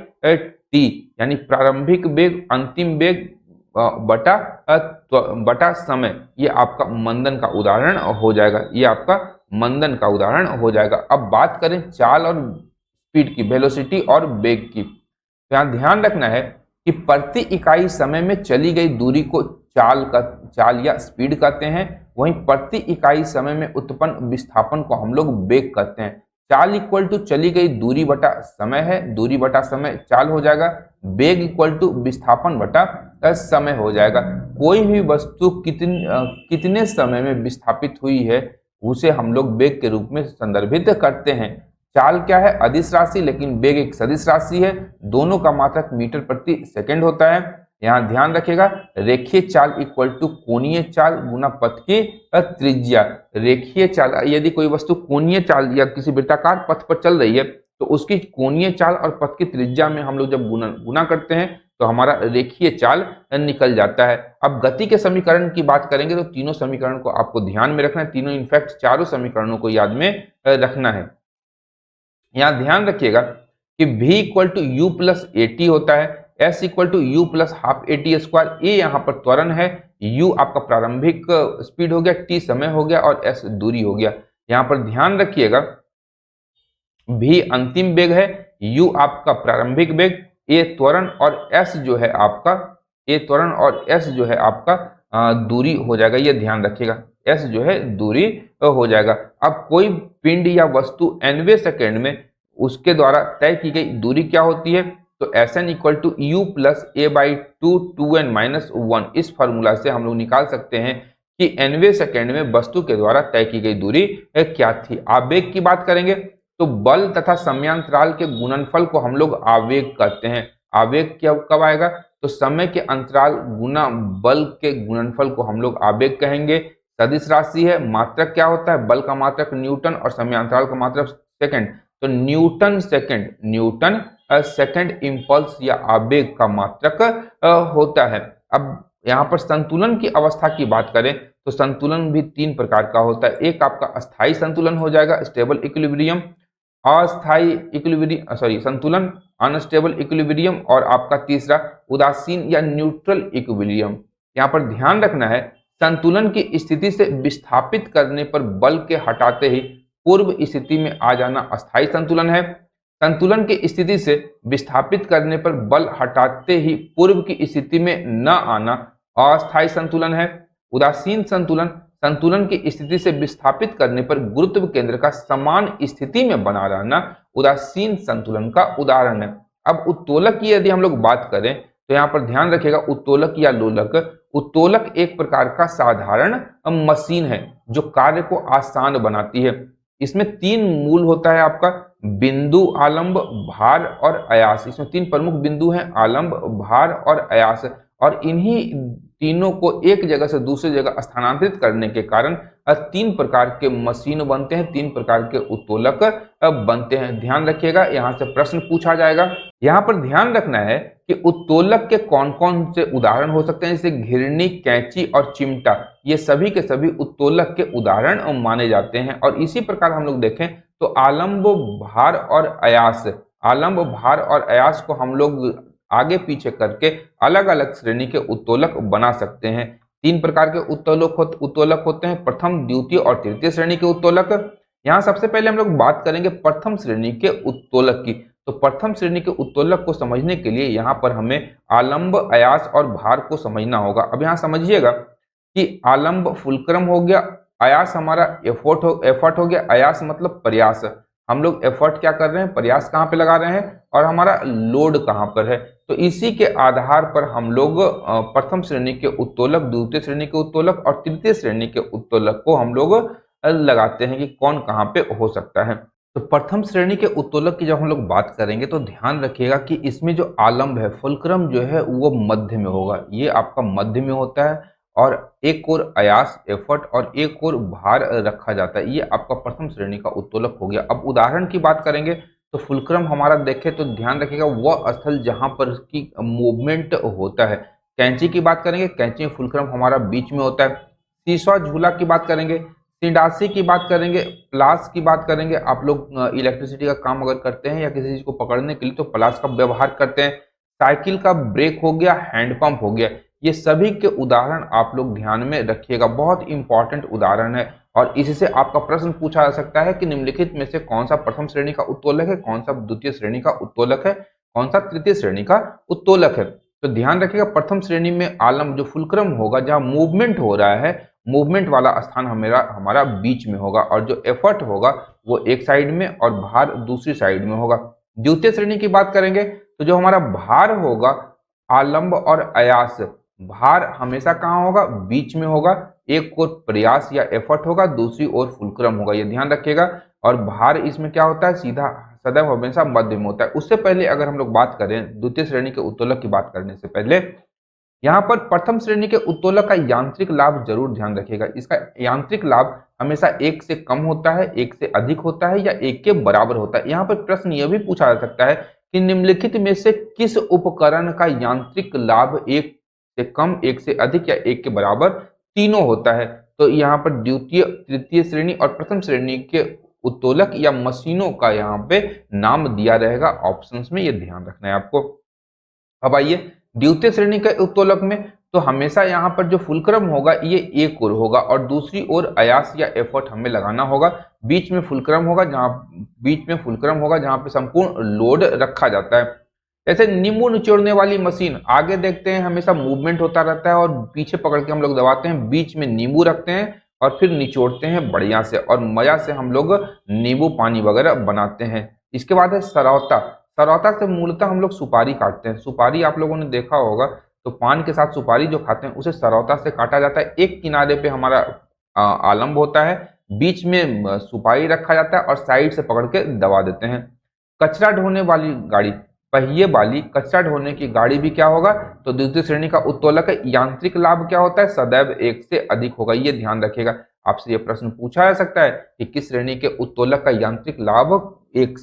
t यानी प्रारंभिक वेग, अंतिम वेग बटा बटा समय, ये आपका मंदन का उदाहरण हो जाएगा। ये आपका मंदन का उदाहरण हो जाएगा। अब बात करें चाल और स्पीड की, वेलोसिटी और वेग की। तो यहाँ ध्यान रखना है कि प्रति इकाई समय में चली गई दूरी को चाल या स्पीड कहते हैं। वहीं प्रति इकाई समय में उत्पन्न विस्थापन को हम लोग वेग कहते हैं। चाल इक्वल टू चली गई दूरी बटा समय है, दूरी बटा समय चाल हो जाएगा। वेग इक्वल टू विस्थापन बटा समय हो जाएगा। कोई भी वस्तु कितने समय में विस्थापित हुई है उसे हम लोग वेग के रूप में संदर्भित करते हैं। चाल क्या है? अदिश राशि, लेकिन वेग एक सदिश राशि है। दोनों का मात्रक मीटर प्रति सेकंड होता है। यहाँ ध्यान रखिएगा, रेखीय चाल इक्वल टू कोणीय चाल गुना पथ की त्रिज्या। रेखीय चाल, यदि कोई वस्तु कोणीय चाल या किसी वृत्ताकार पथ पर चल रही है तो उसकी कोणीय चाल और पथ की त्रिज्या में हम लोग जब गुना करते हैं तो हमारा रेखीय चाल निकल जाता है। अब गति के समीकरण की बात करेंगे तो तीनों समीकरण को आपको ध्यान में रखना है। तीनों इनफैक्ट चारों समीकरणों को याद में रखना है। यहाँ ध्यान रखिएगा कि v equal to u plus a t होता है, s equal to u plus half a t square. A यहाँ पर त्वरण है, u आपका प्रारंभिक स्पीड हो गया, t समय हो गया और s दूरी हो गया। यहाँ पर ध्यान रखिएगा v अंतिम वेग है, u आपका प्रारंभिक वेग, a त्वरण और s जो है आपका दूरी हो जाएगा। ये ध्यान रखिएगा, s जो है दूरी हो जाएगा। अब कोई पिंड या वस्तु nवें सेकेंड में उसके द्वारा तय की गई दूरी क्या होती है? तो Sn equal to u plus a by two 2n minus 1। इस फॉर्मूला से हम लोग निकाल सकते हैं कि nवें सेकेंड में वस्तु के द्वारा तय की गई दूरी क्या थी। आवेग की बात करेंगे तो बल तथा समयांतराल के गुणनफल को हम लोग आवेग कहते हैं। आवेग कब आएगा? तो समय के अंतराल गुना बल के गुणनफल को हम लोग आवेग कहेंगे। सदिश राशि है, मात्रक क्या होता है? बल का मात्रक न्यूटन और समयांतराल का मात्रक सेकंड। तो न्यूटन सेकंड इंपल्स या आवेग का मात्रक होता है। अब यहाँ पर संतुलन की अवस्था की बात करें तो संतुलन भी तीन प्रकार का होता है। एक आपका अस्थाई संतुलन हो जाएगा, स्टेबल इक्विलिब्रियम, संतुलन अनस्टेबल इक्विलिब्रियम, और आपका तीसरा उदासीन या न्यूट्रल इक्विलिब्रियम। यहाँ पर ध्यान रखना है, संतुलन की स्थिति से विस्थापित करने पर बल के हटाते ही पूर्व स्थिति में आ जाना अस्थाई संतुलन है। संतुलन की स्थिति से विस्थापित करने पर बल हटाते ही पूर्व की स्थिति में न आना अस्थाई संतुलन है। उदासीन संतुलन की स्थिति से विस्थापित करने पर गुरुत्व केंद्र का समान स्थिति में बना रहना उदासीन संतुलन का उदाहरण है। अब उत्तोलक की यदि हम लोग बात करें तो यहाँ पर ध्यान रखिएगा, उत्तोलक या लोलक। उत्तोलक एक प्रकार का साधारण मशीन है जो कार्य को आसान बनाती है। इसमें तीन मूल होता है आपका, बिंदु, आलंब, भार और अयास। इसमें तीन प्रमुख बिंदु हैं, आलंब, भार और अयास, और इन्हीं तीनों को एक जगह से दूसरी जगह स्थानांतरित करने के कारण तीन प्रकार के मशीन बनते हैं, तीन प्रकार के उत्तोलक बनते हैं। ध्यान रखिएगा, यहाँ से प्रश्न पूछा जाएगा। यहाँ पर ध्यान रखना है कि उत्तोलक के कौन कौन से उदाहरण हो सकते हैं, जैसे घिरनी, कैंची और चिमटा। ये सभी के सभी उत्तोलक के उदाहरण माने जाते हैं। और इसी प्रकार हम लोग देखें तो आलंब, भार और अयास को हम लोग आगे पीछे करके अलग अलग श्रेणी के उत्तोलक बना सकते हैं। तीन प्रकार के उत्तोलक होते हैं, प्रथम, द्वितीय और तृतीय श्रेणी के उत्तोलक। यहाँ सबसे पहले हम लोग बात करेंगे प्रथम श्रेणी के उत्तोलक की। तो प्रथम श्रेणी के उत्तोलक को समझने के लिए यहाँ पर हमें आलंब, अयास और भार को समझना होगा। अब यहाँ समझिएगा कि आलंब फुलक्रम हो गया, अयास हमारा एफर्ट हो गया। अयास मतलब प्रयास, हम लोग एफर्ट क्या कर रहे हैं, प्रयास कहाँ पे लगा रहे हैं, और हमारा लोड कहाँ पर है। तो इसी के आधार पर हम लोग प्रथम श्रेणी के उत्तोलक, द्वितीय श्रेणी के उत्तोलक और तृतीय श्रेणी के उत्तोलक को हम लोग लगाते हैं कि कौन कहाँ पे हो सकता है। तो प्रथम श्रेणी के उत्तोलक की जब हम लोग बात करेंगे तो ध्यान रखिएगा कि इसमें जो आलंब है, फुलक्रम जो है वो मध्य में होगा, ये आपका मध्य में होता है, और एक और अयास, एफर्ट और एक और भार रखा जाता है। ये आपका प्रथम श्रेणी का उत्तोलक हो गया। अब उदाहरण की बात करेंगे तो फुलक्रम हमारा देखें तो ध्यान रखिएगा वह स्थल जहां पर इसकी मूवमेंट होता है। कैंची की बात करेंगे, कैंची में फुलक्रम हमारा बीच में होता है। सीसॉ झूला की बात करेंगे, सिंडासी की बात करेंगे, प्लास की बात करेंगे। आप लोग इलेक्ट्रिसिटी का काम अगर करते हैं या किसी चीज को पकड़ने के लिए तो प्लास का व्यवहार करते हैं। साइकिल का ब्रेक हो गया, हैंडपंप हो गया। ये सभी के उदाहरण आप लोग ध्यान में रखिएगा, बहुत इंपॉर्टेंट उदाहरण है और इससे आपका प्रश्न पूछा जा सकता है कि निम्नलिखित में से कौन सा प्रथम श्रेणी का उत्तोलक है, कौन सा द्वितीय श्रेणी का उत्तोलक है, कौन सा तृतीय श्रेणी का उत्तोलक है। तो ध्यान रखिएगा, प्रथम श्रेणी में आलम जो फुलक्रम होगा, जहां मूवमेंट हो रहा है, मूवमेंट वाला स्थान हमारा बीच में होगा और जो एफर्ट होगा वो एक साइड में और भार दूसरी साइड में होगा। द्वितीय श्रेणी की बात करेंगे तो जो हमारा भार होगा, आलंब और अयास, भार हमेशा कहाँ होगा, बीच में होगा। एक ओर प्रयास या एफर्ट होगा, दूसरी ओर फुलक्रम होगा, ये ध्यान रखिएगा। और भार इसमें क्या होता है, सीधा सदैव हमेशा मध्य में होता है। उससे पहले अगर हम लोग बात करें द्वितीय श्रेणी के उत्तोलक की बात करने से पहले, यहाँ पर प्रथम श्रेणी के उत्तोलक का यांत्रिक लाभ जरूर ध्यान रखिएगा। इसका यांत्रिक लाभ हमेशा एक से कम होता है, एक से अधिक होता है या एक के बराबर होता है। यहाँ पर प्रश्न यह भी पूछा जा सकता है कि निम्नलिखित में से किस उपकरण का यांत्रिक लाभ एक से कम, एक से अधिक या एक के बराबर तीनों होता है। तो यहाँ पर द्वितीय, तृतीय श्रेणी और प्रथम श्रेणी के उत्तोलक या मशीनों का यहाँ पे नाम दिया रहेगा ऑप्शंस में, ये ध्यान रखना है आपको। अब आइए द्वितीय श्रेणी के उत्तोलक में, तो हमेशा यहाँ पर जो फुलक्रम होगा ये एक ओर होगा और दूसरी ओर अयास या एफर्ट हमें लगाना होगा। बीच में फुलक्रम होगा, जहाँ पे संपूर्ण लोड रखा जाता है। जैसे नींबू निचोड़ने वाली मशीन, आगे देखते हैं हमेशा मूवमेंट होता रहता है और पीछे पकड़ के हम लोग दबाते हैं, बीच में नींबू रखते हैं और फिर निचोड़ते हैं बढ़िया से और मजा से हम लोग नींबू पानी वगैरह बनाते हैं। इसके बाद है सरौता। सरौता से मूलतः हम लोग सुपारी काटते हैं। सुपारी आप लोगों ने देखा होगा, तो पान के साथ सुपारी जो खाते हैं उसे सरौता से काटा जाता है। एक किनारे पे हमारा आलम्ब होता है, बीच में सुपारी रखा जाता है और साइड से पकड़ के दबा देते हैं। कचरा ढोने वाली गाड़ी, पहिए वाली कचरा ढोने की गाड़ी भी क्या होगा, तो द्वितीय श्रेणी का उत्तोलक है। यांत्रिक लाभ क्या होता है, सदैव एक से अधिक होगा, ये ध्यान रखिएगा। आपसे ये प्रश्न पूछा जा सकता है कि किस श्रेणी के उत्तोलक का यांत्रिक लाभ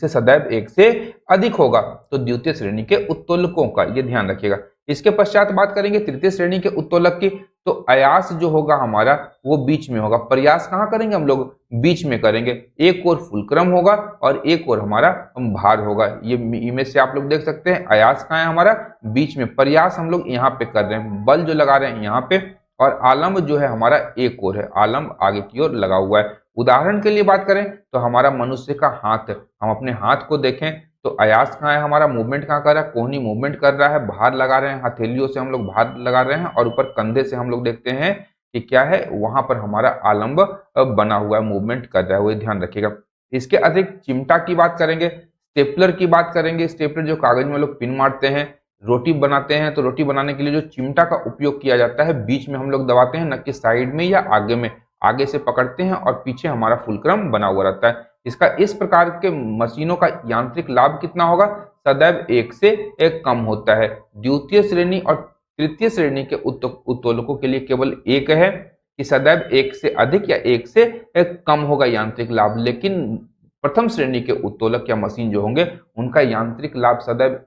सदैव एक से अधिक होगा, तो द्वितीय श्रेणी के उत्तोलकों का, ये ध्यान रखिएगा। इसके पश्चात बात करेंगे तृतीय श्रेणी के उत्तोलक की, तो अयास जो होगा हमारा वो बीच में होगा। प्रयास कहाँ करेंगे हम लोग, बीच में करेंगे। एक और फुलक्रम होगा और एक और हमारा भार होगा। ये इमेज से आप लोग देख सकते हैं, अयास कहाँ है हमारा, बीच में। प्रयास हम लोग यहाँ पे कर रहे हैं, बल जो लगा रहे हैं यहाँ पे, और आलम्ब जो है हमारा एक और है, आलम्ब आगे की ओर लगा हुआ है। उदाहरण के लिए बात करें तो हमारा मनुष्य का हाथ, हम अपने हाथ को देखें तो अयास कहाँ है हमारा, मूवमेंट कहाँ कर रहा है, कोहनी मूवमेंट कर रहा है, भार लगा रहे हैं, हथेलियों से हम लोग भार लगा रहे हैं और ऊपर कंधे से हम लोग देखते हैं कि क्या है, वहां पर हमारा आलम्ब बना हुआ है, मूवमेंट कर रहा है, वो ध्यान रखिएगा। इसके अतिरिक्त चिमटा की बात करेंगे, स्टेपलर की बात करेंगे। स्टेपलर जो कागज में लोग पिन मारते हैं, रोटी बनाते हैं, तो रोटी बनाने के लिए जो चिमटा का उपयोग किया जाता है, बीच में हम लोग दबाते हैं, न कि साइड में या आगे में। आगे से पकड़ते हैं और पीछे हमारा फुलक्रम बना हुआ रहता है। इसका इस प्रकार के मशीनों का यांत्रिक लाभ कितना होगा, सदैव एक से एक कम होता है। द्वितीय श्रेणी और तृतीय श्रेणी के उत्तोलकों के लिए केवल एक है कि सदैव एक से अधिक या एक से एक कम होगा यांत्रिक लाभ, लेकिन प्रथम श्रेणी के उत्तोलक या मशीन जो होंगे उनका यांत्रिक लाभ सदैव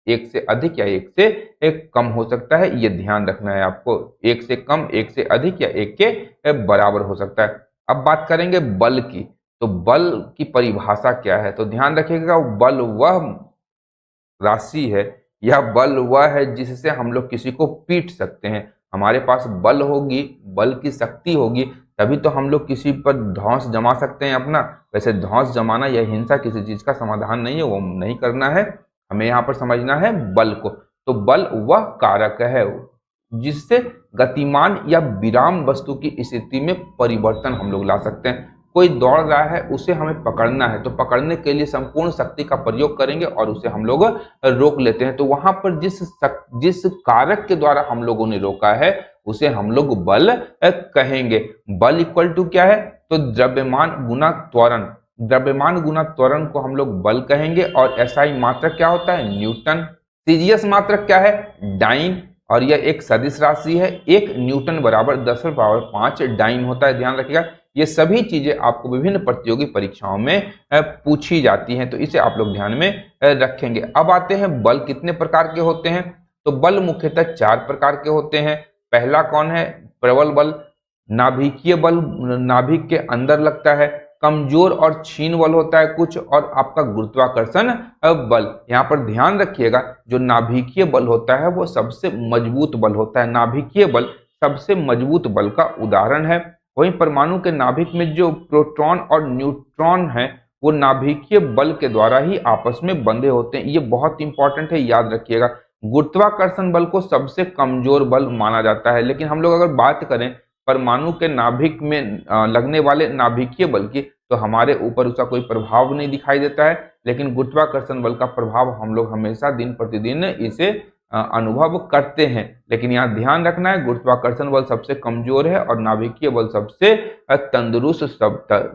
एक से अधिक या एक से एक कम हो सकता है, ये ध्यान रखना है आपको। एक से कम, एक से अधिक या एक के बराबर हो सकता है। अब बात करेंगे बल की, तो बल की परिभाषा क्या है, तो ध्यान रखिएगा, बल वह राशि है या बल वह है जिससे हम लोग किसी को पीट सकते हैं। हमारे पास बल होगी, बल की शक्ति होगी, तभी तो हम लोग किसी पर धौंस जमा सकते हैं अपना। वैसे धौंस जमाना या हिंसा किसी चीज का समाधान नहीं है, वो नहीं करना है, हमें यहाँ पर समझना है बल को। तो बल वह कारक है जिससे गतिमान या विराम वस्तु की स्थिति में परिवर्तन हम लोग ला सकते हैं। कोई दौड़ रहा है, उसे हमें पकड़ना है, तो पकड़ने के लिए संपूर्ण शक्ति का प्रयोग करेंगे और उसे हम लोग रोक लेते हैं। तो वहां पर जिस कारक के द्वारा हम लोगों ने रोका है उसे हम लोग बल कहेंगे। बल इक्वल टू क्या है, तो द्रव्यमान गुना त्वरण, द्रव्यमान गुना त्वरण को हम लोग बल कहेंगे। और एसआई मात्रक क्या होता है, न्यूटन। सीजीएस मात्रक क्या है, डाइन, और यह एक सदिश राशि है। 1 न्यूटन बराबर 10⁵ डाइन होता है, ध्यान रखिएगा। ये सभी चीजें आपको विभिन्न प्रतियोगी परीक्षाओं में पूछी जाती हैं, तो इसे आप लोग ध्यान में रखेंगे। अब आते हैं बल कितने प्रकार के होते हैं, तो बल मुख्यतः 4 प्रकार के होते हैं। पहला कौन है, प्रबल बल, नाभिकीय बल नाभिक के अंदर लगता है। कमजोर और क्षीण बल होता है कुछ, और आपका गुरुत्वाकर्षण बल। यहाँ पर ध्यान रखिएगा, जो नाभिकीय बल होता है वो सबसे मजबूत बल होता है। नाभिकीय बल सबसे मजबूत बल का उदाहरण है। वहीं परमाणु के नाभिक में जो प्रोटॉन और न्यूट्रॉन है वो नाभिकीय बल के द्वारा ही आपस में बंधे होते हैं। ये बहुत इंपॉर्टेंट है, याद रखिएगा। गुरुत्वाकर्षण बल को सबसे कमजोर बल माना जाता है, लेकिन हम लोग अगर बात करें परमाणु के नाभिक में लगने वाले नाभिकीय बल की, तो हमारे ऊपर उसका कोई प्रभाव नहीं दिखाई देता है। लेकिन गुरुत्वाकर्षण बल का प्रभाव हम लोग हमेशा दिन प्रतिदिन इसे अनुभव करते हैं। लेकिन यहाँ ध्यान रखना है, गुरुत्वाकर्षण बल सबसे कमजोर है और नाभिकीय बल सबसे तंदुरुस्त,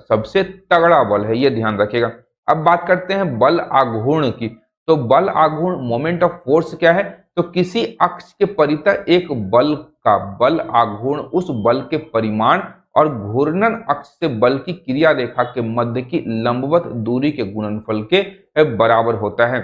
सबसे तगड़ा बल है, ये ध्यान रखिएगा। अब बात करते हैं बल आघूर्ण की। तो बल आघूर्ण, मोमेंट ऑफ फोर्स क्या है? तो किसी अक्ष के परितः एक बल का बल आघूर्ण उस बल के परिमाण और घूर्णन अक्ष से बल की क्रिया रेखा के मध्य की लंबवत दूरी के गुणनफल के बराबर होता है।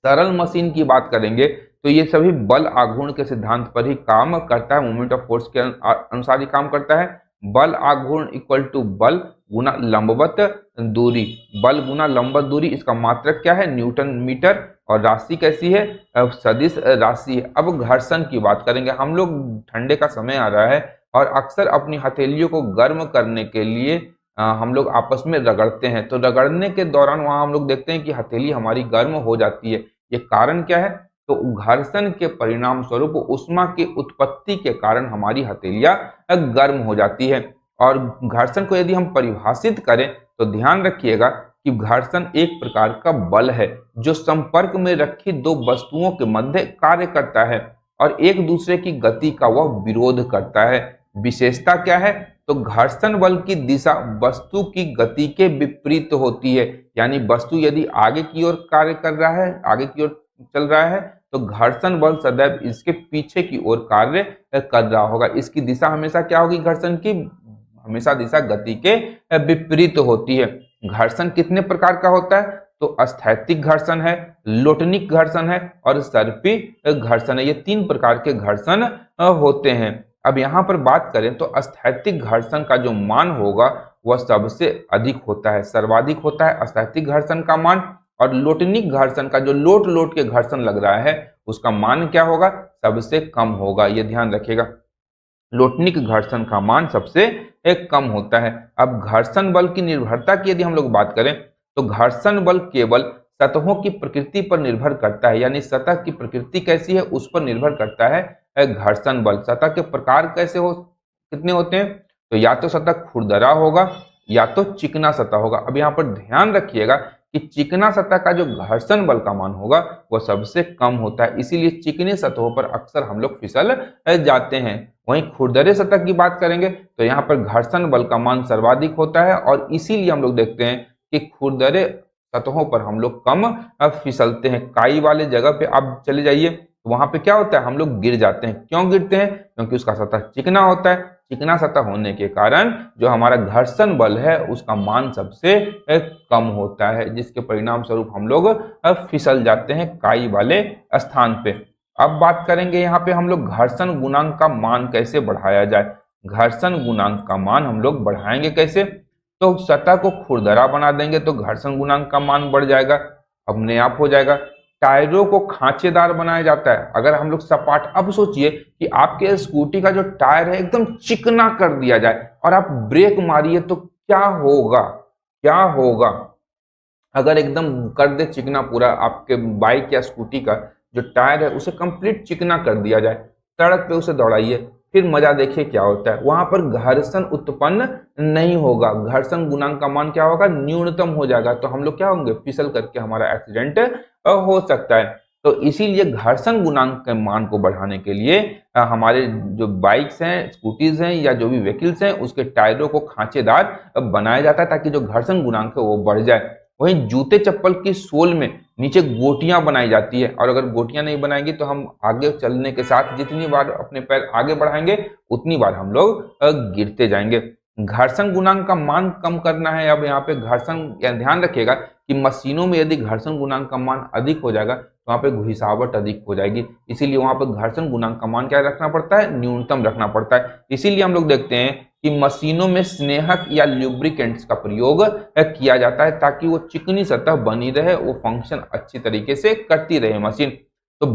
सरल मशीन की बात करेंगे तो ये सभी बल आघूर्ण के सिद्धांत पर ही काम करता है, मोमेंट ऑफ फोर्स के अनुसार ही काम करता है। बल आघूर्ण इक्वल टू बल गुना लंबवत दूरी। बल गुना लंबवत दूरी, इसका मात्रक क्या है? Newton metre. और राशि कैसी है? सदिश राशि है। अब घर्षण की बात करेंगे। हम लोग, ठंडे का समय आ रहा है और अक्सर अपनी हथेलियों को गर्म करने के लिए हम लोग आपस में रगड़ते हैं। तो रगड़ने के दौरान वहां हम लोग देखते हैं कि हथेली हमारी गर्म हो जाती है। ये कारण क्या है? तो घर्षण के परिणाम स्वरूप उष्मा की उत्पत्ति के कारण हमारी हथेलियां गर्म हो जाती है। और घर्षण को यदि हम परिभाषित करें तो ध्यान रखिएगा कि घर्षण एक प्रकार का बल है जो संपर्क में रखी दो वस्तुओं के मध्य कार्य करता है और एक दूसरे की गति का वह विरोध करता है। विशेषता क्या है? तो घर्षण बल की दिशा वस्तु की गति के विपरीत होती है। यानी वस्तु यदि आगे की ओर कार्य कर रहा है, आगे की ओर चल रहा है, तो घर्षण बल सदैव इसके पीछे की ओर कार्य कर रहा होगा। इसकी दिशा हमेशा क्या होगी? घर्षण की हमेशा दिशा गति के विपरीत होती है। घर्षण कितने प्रकार का होता है? तो स्थैतिक घर्षण है, लोटनिक घर्षण है और सर्पी घर्षण है। ये तीन प्रकार के घर्षण होते हैं। अब यहाँ पर बात करें तो स्थैतिक घर्षण का जो मान होगा वह सबसे अधिक होता है, सर्वाधिक होता है स्थैतिक घर्षण का मान। और लोटनिक घर्षण का, जो लोट के घर्षण लग रहा है, उसका मान क्या होगा? सबसे कम होगा। ये ध्यान रखिएगा, लोटनिक घर्षण का मान सबसे कम होता है। अब घर्षण बल की निर्भरता की यदि हम लोग बात करें तो घर्षण बल केवल सतहों की प्रकृति पर निर्भर करता है। यानी सतह की प्रकृति कैसी है उस पर निर्भर करता है घर्षण बल। सतह के प्रकार कैसे हो, कितने होते हैं? तो या तो सतह खुरदरा होगा या तो चिकना सतह होगा। अब यहाँ पर ध्यान रखिएगा कि चिकना सतह का जो घर्षण बल का मान होगा वह सबसे कम होता है, इसीलिए चिकने सतहों पर अक्सर हम लोग फिसल जाते हैं। वहीं खुरदरे सतह की बात करेंगे तो यहाँ पर घर्षण बल का मान सर्वाधिक होता है और इसीलिए हम लोग देखते हैं कि खुरदरे सतहों पर हम लोग कम फिसलते हैं। काई वाले जगह पे आप चले जाइए तो वहां पे क्या होता है? हम लोग गिर जाते हैं। क्यों गिरते हैं? क्योंकि उसका सतह चिकना होता है। चिकना सतह होने के कारण जो हमारा घर्षण बल है उसका मान सबसे कम होता है, जिसके परिणाम स्वरूप हम लोग फिसल जाते हैं काई वाले स्थान पे। अब बात करेंगे यहाँ पे हम लोग घर्षण गुणांक का मान कैसे बढ़ाया जाए। घर्षण गुणांक का मान हम लोग बढ़ाएंगे कैसे? तो सतह को खुरदरा बना देंगे तो घर्षण गुणांक का मान बढ़ जाएगा, अपने आप हो जाएगा। टायरों को खांचेदार बनाया जाता है। अगर हम लोग सपाट, अब सोचिए कि आपके स्कूटी का जो टायर है एकदम चिकना कर दिया जाए और आप ब्रेक मारिए तो क्या होगा? क्या होगा अगर एकदम कर दे चिकना पूरा आपके बाइक या स्कूटी का जो टायर है उसे कंप्लीट चिकना कर दिया जाए, सड़क पे उसे दौड़ाइए, फिर मजा देखिए क्या होता है। वहां पर घर्षण उत्पन्न नहीं होगा, घर्षण गुणांक का मान क्या होगा? न्यूनतम हो जाएगा। तो हम लोग क्या होंगे? फिसल करके हमारा एक्सीडेंट हो सकता है। तो इसीलिए घर्षण गुणांक के मान को बढ़ाने के लिए हमारे जो बाइक्स हैं, स्कूटीज हैं या जो भी व्हीकल्स हैं उसके टायरों को खांचेदार बनाया जाता है ताकि जो घर्षण गुणांक है वो बढ़ जाए। वहीं जूते चप्पल की सोल में नीचे गोटियां बनाई जाती है और अगर गोटियां नहीं बनाएंगे तो हम आगे चलने के साथ जितनी बार अपने पैर आगे बढ़ाएंगे उतनी बार हम लोग गिरते जाएंगे। घर्षण गुणांक का मान कम करना है। अब यहाँ पे घर्षण, ध्यान रखिएगा कि मशीनों में यदि घर्षण गुणांक का मान अधिक हो जाएगा तो वहाँ पे घुसावट अधिक हो जाएगी, इसीलिए वहाँ पे घर्षण गुणांक का मान क्या रखना पड़ता है? न्यूनतम रखना पड़ता है। इसीलिए हम लोग देखते हैं कि मशीनों में स्नेहक या ल्यूब्रिकेंट्स का प्रयोग किया जाता है ताकि वो चिकनी सतह बनी रहे, वो फंक्शन अच्छी तरीके से करती रहे मशीन। तो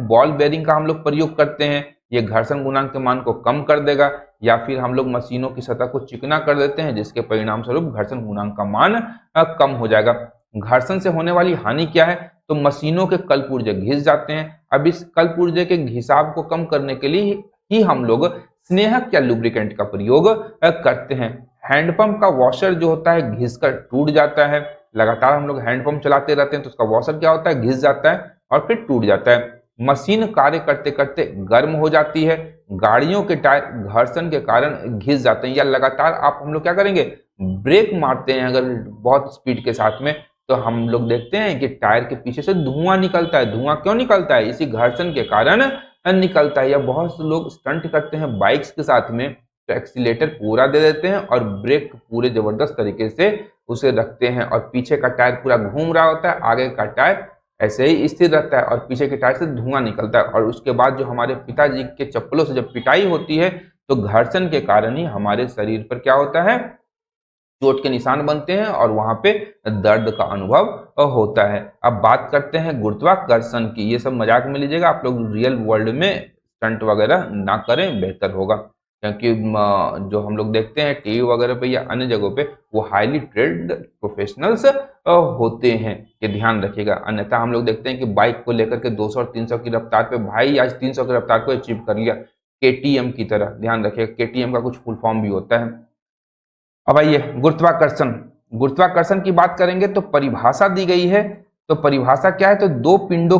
बॉल बेरिंग का हम लोग प्रयोग करते हैं, ये घर्षण गुणांक के मान को कम कर देगा, या फिर हम लोग मशीनों की सतह को चिकना कर देते हैं जिसके परिणाम स्वरूप घर्षण गुणांक का मान कम हो जाएगा। घर्षण से होने वाली हानि क्या है, तो मशीनों के कलपुर्जे घिस जाते हैं। अब इस कलपुर्जे के घिसाव को कम करने के लिए ही हम लोग स्नेहक या लुब्रिकेंट का प्रयोग करते हैं। हैंडपंप का वॉशर जो होता है घिसकर टूट जाता है, लगातार हम लोग हैंडपंप चलाते रहते हैं तो उसका वॉशर क्या होता है, घिस जाता है और फिर टूट जाता है। मशीन कार्य करते करते गर्म हो जाती है, गाड़ियों के टायर घर्षण के कारण घिस जाते हैं, या लगातार आप हम लोग क्या करेंगे, ब्रेक मारते हैं अगर बहुत स्पीड के साथ में, तो हम लोग देखते हैं कि टायर के पीछे से धुआं निकलता है। धुआं क्यों निकलता है, इसी घर्षण के कारण निकलता है। या बहुत से लोग स्टंट करते हैं बाइक्स के साथ में, तो एक्सीलेटर पूरा दे देते हैं और ब्रेक पूरे जबरदस्त तरीके से उसे रखते हैं, और पीछे का टायर पूरा घूम रहा होता है, आगे का टायर ऐसे ही स्थिर रहता है और पीछे के टायर से धुआं निकलता है। और उसके बाद जो हमारे पिताजी के चप्पलों से जब पिटाई होती है तो घर्षण के कारण ही हमारे शरीर पर क्या होता है, चोट के निशान बनते हैं और वहां पे दर्द का अनुभव होता है। अब बात करते हैं गुरुत्वाकर्षण की। ये सब मजाक में लीजिएगा, आप लोग रियल वर्ल्ड में स्टंट वगैरह ना करें, बेहतर होगा, क्योंकि जो हम लोग देखते हैं टीवी वगैरह पे या अन्य जगहों पे वो हाईली ट्रेंड प्रोफेशनल्स होते हैं, ये ध्यान रखिएगा। अन्यथा हम लोग देखते हैं कि बाइक को लेकर के 200 और 300 की रफ्तार पे, भाई आज 300 की रफ्तार को अचीव कर लिया, केटीएम की तरह। ध्यान रखिएगा, केटीएम का कुछ फुल फॉर्म भी होता है। अब आइए गुरुत्वाकर्षण। गुरुत्वाकर्षण की बात करेंगे तो परिभाषा दी गई है। तो परिभाषा क्या है, तो दो पिंडों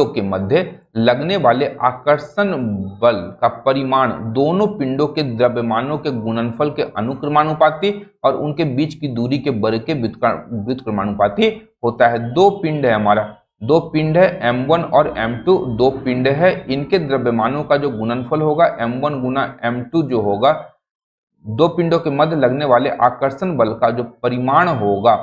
के मध्य लगने वाले आकर्षण बल का परिमाण दोनों पिंडों के द्रव्यमानों के गुणनफल के अनुक्रमानुपाती और उनके बीच की दूरी के वर्ग के व्युत्क्रमानुपाती होता है। दो पिंड है हमारा, दो पिंड है M1 और M2, दो पिंड है, इनके द्रव्यमानों का जो गुणनफल होगा M1 गुना M2 जो होगा, दो पिंडों के मध्य लगने वाले आकर्षण बल का जो परिमाण होगा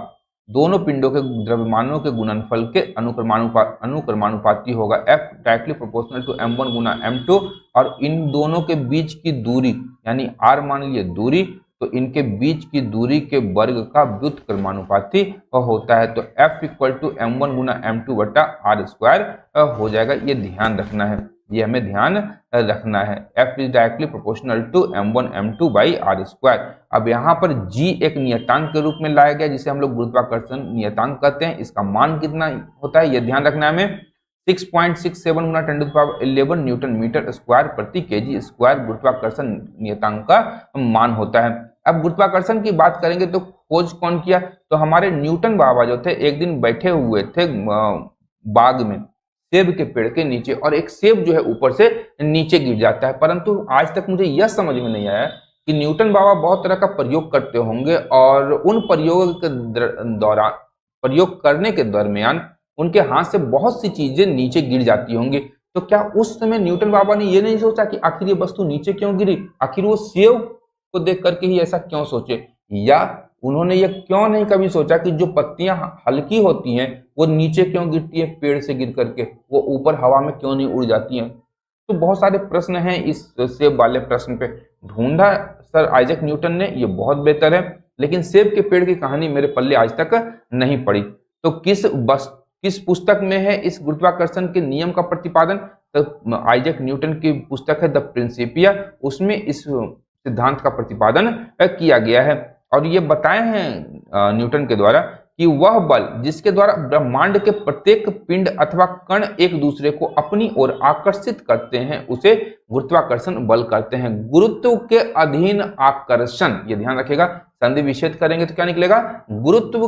दोनों पिंडों के द्रव्यमानों के गुणनफल के अनुक्रमानुपाती होगा, F directly proportional to M1 गुना M2, और इन दोनों के बीच की दूरी यानी R मान लीजिए दूरी, तो इनके बीच की दूरी के वर्ग का व्युत्क्रमानुपाती होता है। तो F इक्वल टू M1 गुना M2 बटा R स्क्वायर हो जाएगा। ये ध्यान रखना है, ये हमें ध्यान रखना है। F is directly proportional to M1 M2 by R square. अब यहाँ पर G एक नियतांक के रूप में लाया गया जिसे हम लोग गुरुत्वाकर्षण नियतांक कहते हैं। इसका मान कितना होता है ये ध्यान रखना है हमें, 6.67 गुना 10⁻11 न्यूटन मीटर स्क्वायर प्रति केजी स्क्वायर गुरुत्वाकर्षण नियतांक का मान होता है। अब गुरुत्वाकर्षण की बात करेंगे तो खोज कौन किया, तो हमारे न्यूटन बाबा जो थे एक दिन बैठे हुए थे बाग में सेब के पेड़ के नीचे, और एक सेब जो है ऊपर से नीचे गिर जाता है। परंतु आज तक मुझे यह समझ में नहीं आया कि न्यूटन बाबा बहुत तरह का प्रयोग करते होंगे और उन प्रयोग के दौरान, प्रयोग करने के दरमियान उनके हाथ से बहुत सी चीजें नीचे गिर जाती होंगी। तो क्या उस समय न्यूटन बाबा ने ये नहीं सोचा कि आखिर ये वस्तु नीचे क्यों गिरी, आखिर वो सेब को देख करके ही ऐसा क्यों सोचे, या उन्होंने ये क्यों नहीं कभी सोचा कि जो पत्तियां हल्की होती हैं वो नीचे क्यों गिरती हैं पेड़ से गिर करके, वो ऊपर हवा में क्यों नहीं उड़ जाती हैं। तो बहुत सारे प्रश्न हैं इस सेब वाले प्रश्न पे। ढूंढा सर आइजैक न्यूटन ने, ये बहुत बेहतर है, लेकिन सेब के पेड़ की कहानी मेरे पल्ले आज तक नहीं पड़ी। तो किस पुस्तक में है इस गुरुत्वाकर्षण के नियम का प्रतिपादन, तो आइजैक न्यूटन की पुस्तक है द प्रिंसिपिया, उसमें इस सिद्धांत का प्रतिपादन किया गया है। और ये बताए हैं न्यूटन के द्वारा कि वह बल जिसके द्वारा ब्रह्मांड के प्रत्येक पिंड अथवा कण एक दूसरे को अपनी ओर आकर्षित करते हैं उसे गुरुत्वाकर्षण बल कहते हैं। गुरुत्व के अधीन आकर्षण, ये ध्यान रखिएगा, संधि विच्छेद करेंगे तो क्या निकलेगा, गुरुत्व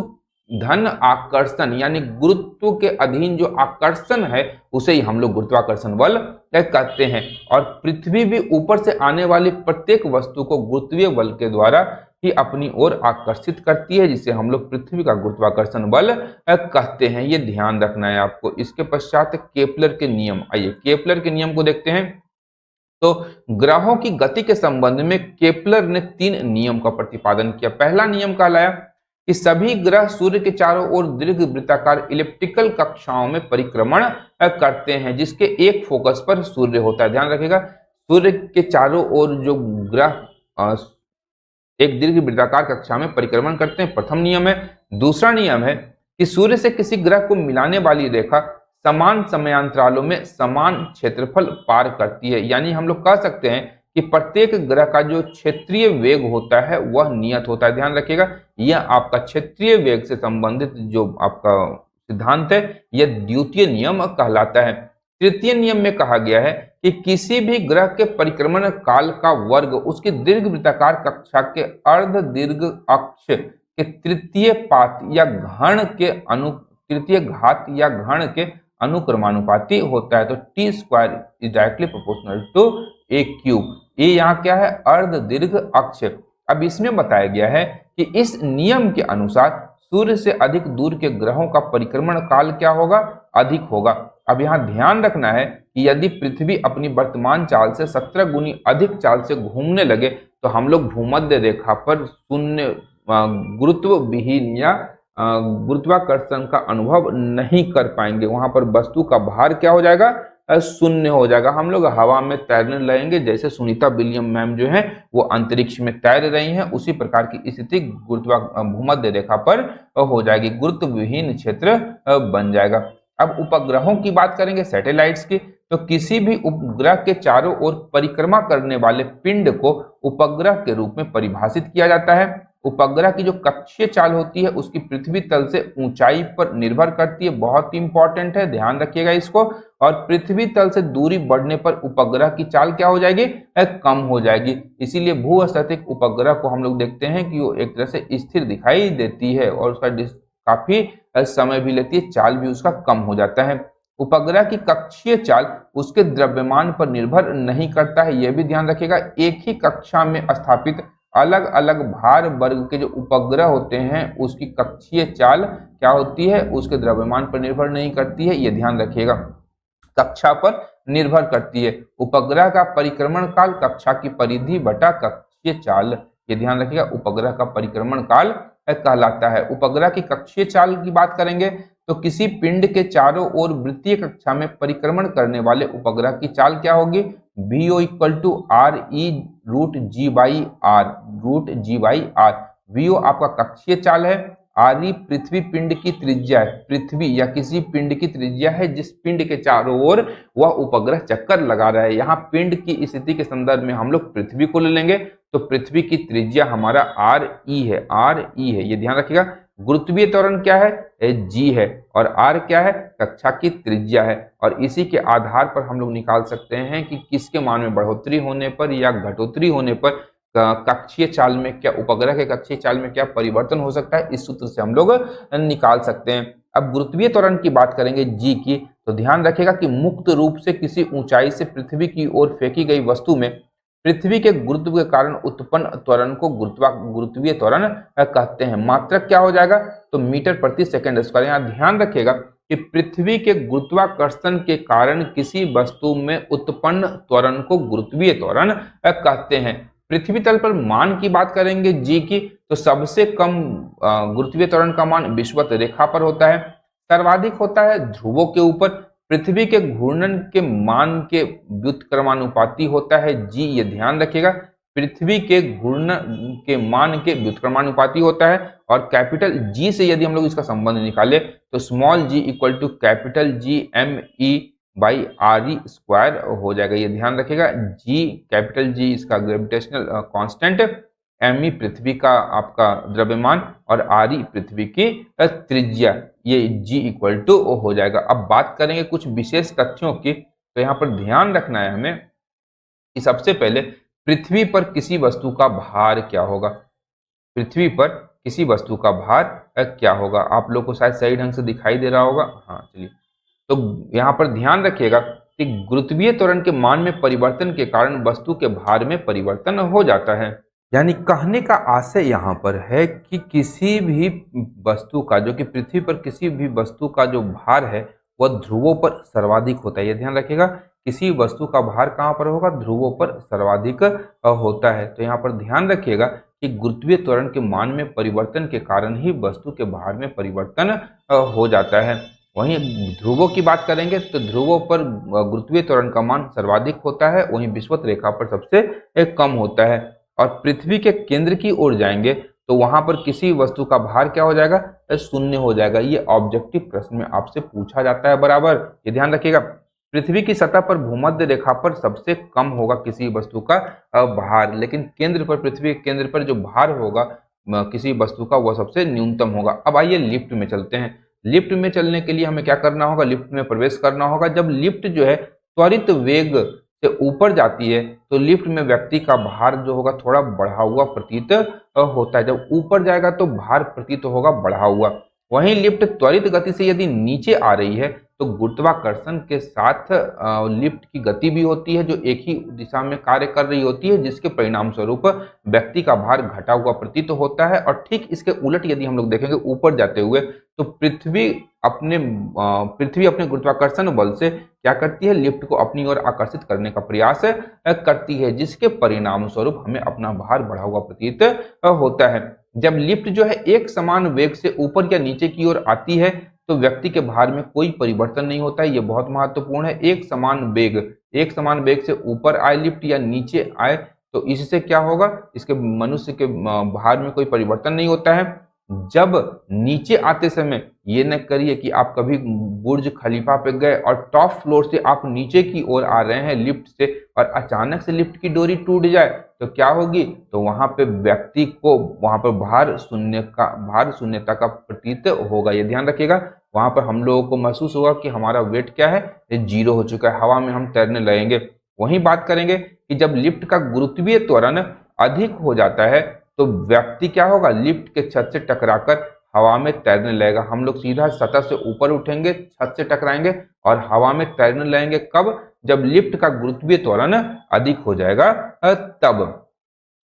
धन आकर्षण, यानी गुरुत्व के अधीन जो आकर्षण है उसे ही हम लोग गुरुत्वाकर्षण बल कहते हैं। और पृथ्वी भी ऊपर से आने वाली प्रत्येक वस्तु को गुरुत्वीय बल के द्वारा ही अपनी ओर आकर्षित करती है, जिसे हम लोग पृथ्वी का गुरुत्वाकर्षण बल कहते हैं। ये ध्यान रखना है आपको। इसके पश्चात केपलर के नियम, आइए केपलर के नियम को देखते हैं। तो ग्रहों की गति के संबंध में केपलर ने 3 नियम का प्रतिपादन किया। पहला नियम कहलाया कि सभी ग्रह सूर्य के चारों ओर दीर्घ वृत्ताकार इलिप्टिकल कक्षाओं में परिक्रमण करते हैं जिसके एक फोकस पर सूर्य होता है। ध्यान रखिएगा, सूर्य के चारों ओर जो ग्रह एक दीर्घ वृत्ताकार कक्षा में परिक्रमण करते हैं, प्रथम नियम है। दूसरा नियम है कि सूर्य से किसी ग्रह को मिलाने वाली रेखा समान समयांतरालों में समान क्षेत्रफल पार करती है। यानी हम लोग कह सकते हैं कि प्रत्येक ग्रह का जो क्षेत्रीय वेग होता है वह नियत होता है। ध्यान रखिएगा, यह आपका क्षेत्रीय वेग से संबंधित जो आपका सिद्धांत है यह द्वितीय नियम कहलाता है। तृतीय नियम में कहा गया है कि किसी भी ग्रह के परिक्रमण काल का वर्ग उसकी दीर्घ वृत्ताकार कक्षा के अर्ध दीर्घ अक्ष के तृतीय पात या घन के तृतीय घात या घन के अनुक्रमानुपाती होता है। तो t square is directly proportional to a cube. ये यहाँ क्या है, अर्ध दीर्घ अक्ष। अब इसमें बताया गया है कि इस नियम के अनुसार सूर्य से अधिक दूर के ग्रहों का परिक्रमण काल क्या होगा, अधिक होगा। अब यहाँ ध्यान रखना है कि यदि पृथ्वी अपनी वर्तमान चाल से 17 गुनी अधिक चाल से घूमने लगे तो हम लोग भूमध्य रेखा पर शून्य गुरुत्व विहीन या गुरुत्वाकर्षण का अनुभव नहीं कर पाएंगे। वहां पर वस्तु का भार क्या हो जाएगा, शून्य हो जाएगा। हम लोग हवा में तैरने लगेंगे, जैसे सुनीता विलियम मैम जो है वो अंतरिक्ष में तैर रही हैं, उसी प्रकार की स्थिति भूमध्य रेखा पर हो जाएगी, गुरुत्व विहीन क्षेत्र बन जाएगा। अब उपग्रहों की बात करेंगे, सैटेलाइट्स की, तो किसी भी उपग्रह के चारों ओर परिक्रमा करने वाले पिंड को उपग्रह के रूप में परिभाषित किया जाता है। उपग्रह की जो कक्षीय चाल होती है उसकी पृथ्वी तल से ऊंचाई पर निर्भर करती है, बहुत ही इंपॉर्टेंट है, ध्यान रखिएगा इसको। और पृथ्वी तल से दूरी बढ़ने पर उपग्रह की चाल क्या हो जाएगी, कम हो जाएगी। इसीलिए भूस्थैतिक उपग्रह को हम लोग देखते हैं कि वो एक तरह से स्थिर दिखाई देती है और उसका काफी समय भी लेती है, चाल भी उसका कम हो जाता है। उपग्रह की कक्षीय चाल उसके द्रव्यमान पर निर्भर नहीं करता है, यह भी ध्यान रखिएगा। एक ही कक्षा में स्थापित अलग अलग भार वर्ग के जो उपग्रह होते हैं उसकी कक्षीय चाल क्या होती है, उसके द्रव्यमान पर निर्भर नहीं करती है, यह ध्यान रखिएगा, कक्षा पर निर्भर करती है। उपग्रह का परिक्रमण काल कक्षा की परिधि बटा कक्षीय चाल, ये ध्यान रखिएगा, उपग्रह का परिक्रमण काल कहलाता है। उपग्रह की कक्षीय चाल की बात करेंगे तो किसी पिंड के चारों ओर वृत्तीय कक्षा में परिक्रमण करने वाले उपग्रह की चाल क्या होगी, VO equal to RE root G by r. VO आपका कक्षीय चाल है, RE पृथ्वी पिंड की त्रिज्या है, पृथ्वी या किसी पिंड की त्रिज्या है जिस पिंड के चारों ओर वह उपग्रह चक्कर लगा रहा है। यहाँ पिंड की स्थिति के संदर्भ में हम लोग पृथ्वी को ले लेंगे, तो पृथ्वी की त्रिज्या हमारा RE है, ये ध्यान रखिएगा। गुरुत्वीय त्वरण क्या है, G है, और R क्या है, कक्षा की त्रिज्या है। और इसी के आधार पर हम लोग निकाल सकते हैं कि किसके मान में बढ़ोतरी होने पर या घटोतरी होने पर कक्षीय चाल में क्या, उपग्रह के कक्षीय चाल में क्या परिवर्तन हो सकता है, इस सूत्र से हम लोग निकाल सकते हैं। अब गुरुत्वीय त्वरण की बात करेंगे G की, तो ध्यान रखिएगा कि मुक्त रूप से किसी ऊंचाई से पृथ्वी की ओर फेंकी गई वस्तु में पृथ्वी के गुरुत्व के कारण उत्पन्न त्वरण को गुरुत्वीय त्वरण कहते हैं। मात्रक क्या हो जाएगा, तो मीटर प्रति सेकंड स्क्वायर। यहाँ ध्यान रखिएगा कि पृथ्वी के गुरुत्वाकर्षण के कारण किसी वस्तु में उत्पन्न त्वरण को गुरुत्वीय त्वरण कहते हैं। पृथ्वी तल पर मान की बात करेंगे G की, तो सबसे कम गुरुत्वीय त्वरण का मान विषुवत रेखा पर होता है, सर्वाधिक होता है ध्रुवों के ऊपर। पृथ्वी के घूर्णन के मान के व्युत्क्रमानुपाती होता है G, ये ध्यान रखिएगा, पृथ्वी के घूर्णन के मान के व्युत्क्रमानुपाती होता है। और कैपिटल G से यदि हम लोग इसका संबंध निकाले तो small g equal to capital G ME by RE square हो जाएगा, ये ध्यान रखिएगा। G कैपिटल G इसका ग्रेविटेशनल कांस्टेंट, ME पृथ्वी का आपका द्रव्यमान और RE पृथ्वी की त्रिज्या, ये G इक्वल टू हो जाएगा। अब बात करेंगे कुछ विशेष तथ्यों की, तो यहाँ पर ध्यान रखना है हमें कि सबसे पहले पृथ्वी पर किसी वस्तु का भार क्या होगा, पृथ्वी पर किसी वस्तु का भार क्या होगा, आप लोग को शायद सही ढंग से दिखाई दे रहा होगा। हाँ चलिए, तो यहाँ पर ध्यान रखिएगा कि गुरुत्वीय त्वरण के मान में परिवर्तन के कारण वस्तु के भार में परिवर्तन हो जाता है। यानी कहने का आशय यहाँ पर है कि किसी भी वस्तु का, जो कि पृथ्वी पर किसी भी वस्तु का जो भार है वह ध्रुवों पर सर्वाधिक होता है, ये ध्यान रखिएगा। किसी वस्तु का भार कहाँ पर होगा, ध्रुवों पर सर्वाधिक होता है। तो यहाँ पर ध्यान रखिएगा कि गुरुत्वीय त्वरण के मान में परिवर्तन के कारण ही वस्तु के भार में परिवर्तन हो जाता है। वहीं ध्रुवों की बात करेंगे तो ध्रुवों पर गुरुत्वीय त्वरण का मान सर्वाधिक होता है, वहीं विषुवत रेखा पर सबसे कम होता है। और पृथ्वी के केंद्र की ओर जाएंगे तो वहां पर किसी वस्तु का भार क्या हो जाएगा, शून्य हो जाएगा। ये ऑब्जेक्टिव प्रश्न में आपसे पूछा जाता है बराबर, ये ध्यान रखिएगा। पृथ्वी की सतह पर भूमध्य रेखा पर सबसे कम होगा किसी वस्तु का भार, लेकिन केंद्र पर, पृथ्वी के केंद्र पर जो भार होगा किसी वस्तु का, वह सबसे न्यूनतम होगा। अब आइए लिफ्ट में चलते हैं। लिफ्ट में चलने के लिए हमें क्या करना होगा, लिफ्ट में प्रवेश करना होगा। जब लिफ्ट जो है त्वरित वेग से ऊपर जाती है तो लिफ्ट में व्यक्ति का भार जो होगा थोड़ा बढ़ा हुआ प्रतीत होता है। जब ऊपर जाएगा तो भार प्रतीत होगा बढ़ा हुआ। वहीं लिफ्ट त्वरित गति से यदि नीचे आ रही है तो गुरुत्वाकर्षण के साथ लिफ्ट की गति भी होती है जो एक ही दिशा में कार्य कर रही होती है, जिसके परिणाम स्वरूप व्यक्ति का भार घटा हुआ प्रतीत होता है। और ठीक इसके उलट यदि हम लोग देखेंगे ऊपर जाते हुए तो पृथ्वी अपने गुरुत्वाकर्षण बल से क्या करती है, लिफ्ट को अपनी ओर आकर्षित करने का प्रयास करती है, जिसके परिणाम स्वरूप हमें अपना भार बढ़ा हुआ प्रतीत होता है। जब लिफ्ट जो है एक समान वेग से ऊपर या नीचे की ओर आती है तो व्यक्ति के भार में कोई परिवर्तन नहीं होता है। यह बहुत महत्वपूर्ण है। एक समान वेग से ऊपर आए लिफ्ट या नीचे आए तो इससे क्या होगा, इसके मनुष्य के भार में कोई परिवर्तन नहीं होता है। जब नीचे आते समय ये न करिए कि आप कभी बुर्ज खलीफा पे गए और टॉप फ्लोर से आप नीचे की ओर आ रहे हैं लिफ्ट से और अचानक से लिफ्ट की डोरी टूट जाए तो क्या होगी, तो वहां पे व्यक्ति को वहां पर भार शून्यता का प्रतीत होगा। ये ध्यान रखिएगा। वहां पर हम लोगों को महसूस होगा कि हमारा वेट क्या है, ये 0 हो चुका है, हवा में हम तैरने लगेंगे। वहीं बात करेंगे कि जब लिफ्ट का गुरुत्वीय त्वरण अधिक हो जाता है तो व्यक्ति क्या होगा, लिफ्ट के छत से टकराकर हवा में तैरने लगेगा। हम लोग सीधा सतह से ऊपर उठेंगे, छत से टकराएंगे और हवा में तैरने लगेंगे। कब, जब लिफ्ट का गुरुत्वीय त्वरण अधिक हो जाएगा तब।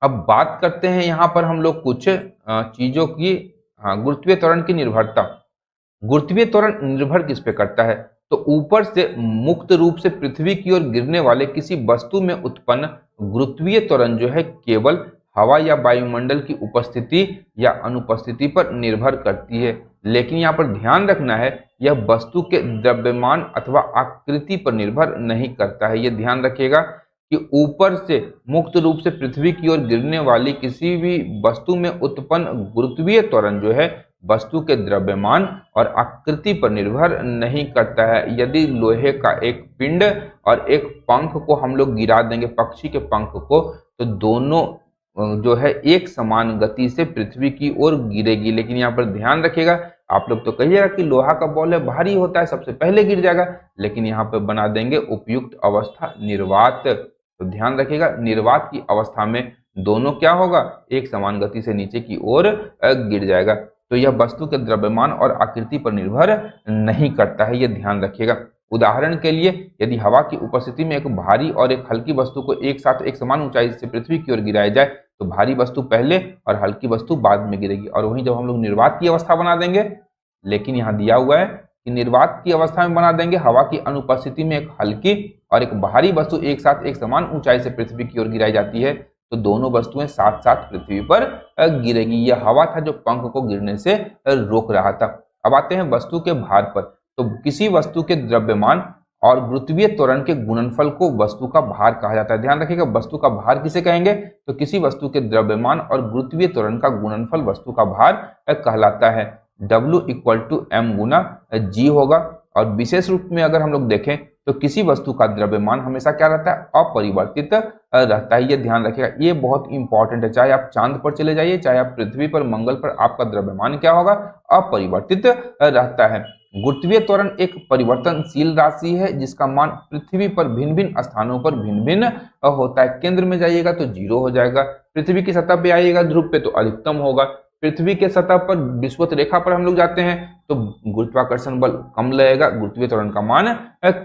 अब बात करते हैं यहाँ पर हम लोग कुछ चीजों की। हाँ, गुरुत्वीय त्वरण की निर्भरता। गुरुत्वीय त्वरण निर्भर किस पे करता है, तो ऊपर से मुक्त रूप से पृथ्वी की ओर गिरने वाले किसी वस्तु में उत्पन्न गुरुत्वीय त्वरण जो है केवल हवा या वायुमंडल की उपस्थिति या अनुपस्थिति पर निर्भर करती है। लेकिन यहाँ पर ध्यान रखना है, यह वस्तु के द्रव्यमान अथवा आकृति पर निर्भर नहीं करता है। यह ध्यान रखिएगा कि ऊपर से मुक्त रूप से पृथ्वी की ओर गिरने वाली किसी भी वस्तु में उत्पन्न गुरुत्वीय त्वरण जो है वस्तु के द्रव्यमान और आकृति पर निर्भर नहीं करता है। यदि लोहे का एक पिंड और एक पंख को हम लोग गिरा देंगे, पक्षी के पंख को, तो दोनों जो है एक समान गति से पृथ्वी की ओर गिरेगी। लेकिन यहाँ पर ध्यान रखिएगा, आप लोग तो कहिएगा कि लोहा का बॉल है, भारी होता है, सबसे पहले गिर जाएगा, लेकिन यहाँ पर बना देंगे उपयुक्त अवस्था निर्वात। तो ध्यान रखिएगा, निर्वात की अवस्था में दोनों क्या होगा, एक समान गति से नीचे की ओर गिर जाएगा। तो यह वस्तु के द्रव्यमान और आकृति पर निर्भर नहीं करता है, यह ध्यान रखिएगा। उदाहरण के लिए यदि हवा की उपस्थिति में एक भारी और एक हल्की वस्तु को एक साथ एक समान ऊंचाई से पृथ्वी की ओर गिराया जाए तो भारी वस्तु पहले और हल्की वस्तु बाद में गिरेगी। और वहीं जब हम लोग निर्वात की अवस्था बना देंगे, लेकिन यहाँ दिया हुआ है कि निर्वात की अवस्था में बना देंगे, हवा की अनुपस्थिति में एक हल्की और एक भारी वस्तु एक साथ एक समान ऊंचाई से पृथ्वी की ओर गिराई जाती है तो दोनों वस्तुएं साथ साथ पृथ्वी पर गिरेगी। यह हवा था जो पंख को गिरने से रोक रहा था। अब आते हैं वस्तु के भार पर। तो किसी वस्तु के द्रव्यमान और गुरुत्वीय त्वरण के गुणनफल को वस्तु का भार कहा जाता है। ध्यान रखिएगा, वस्तु का भार किसे कहेंगे, तो किसी वस्तु के द्रव्यमान और गुरुत्वीय त्वरण का गुणनफल वस्तु का भार कहलाता है। W = m गुना g होगा। और विशेष रूप में अगर हम लोग देखें तो किसी वस्तु का द्रव्यमान हमेशा क्या रहता है, अपरिवर्तित रहता है। ये ध्यान रखिएगा, ये बहुत इंपॉर्टेंट है। चाहे आप चांद पर चले जाइए, चाहे आप पृथ्वी पर, मंगल पर, आपका द्रव्यमान क्या होगा, अपरिवर्तित रहता है। गुरुत्वीय त्वरण एक परिवर्तनशील राशि है जिसका मान पृथ्वी पर भिन्न भिन्न स्थानों पर भिन्न भिन्न होता है। केंद्र में जाइएगा तो 0 हो जाएगा, पृथ्वी की सतह पे आइएगा ध्रुव पे तो अधिकतम होगा, पृथ्वी के सतह पर विषुवत रेखा पर हम लोग जाते हैं तो गुरुत्वाकर्षण बल कम लगेगा, गुरुत्वीय त्वरण का मान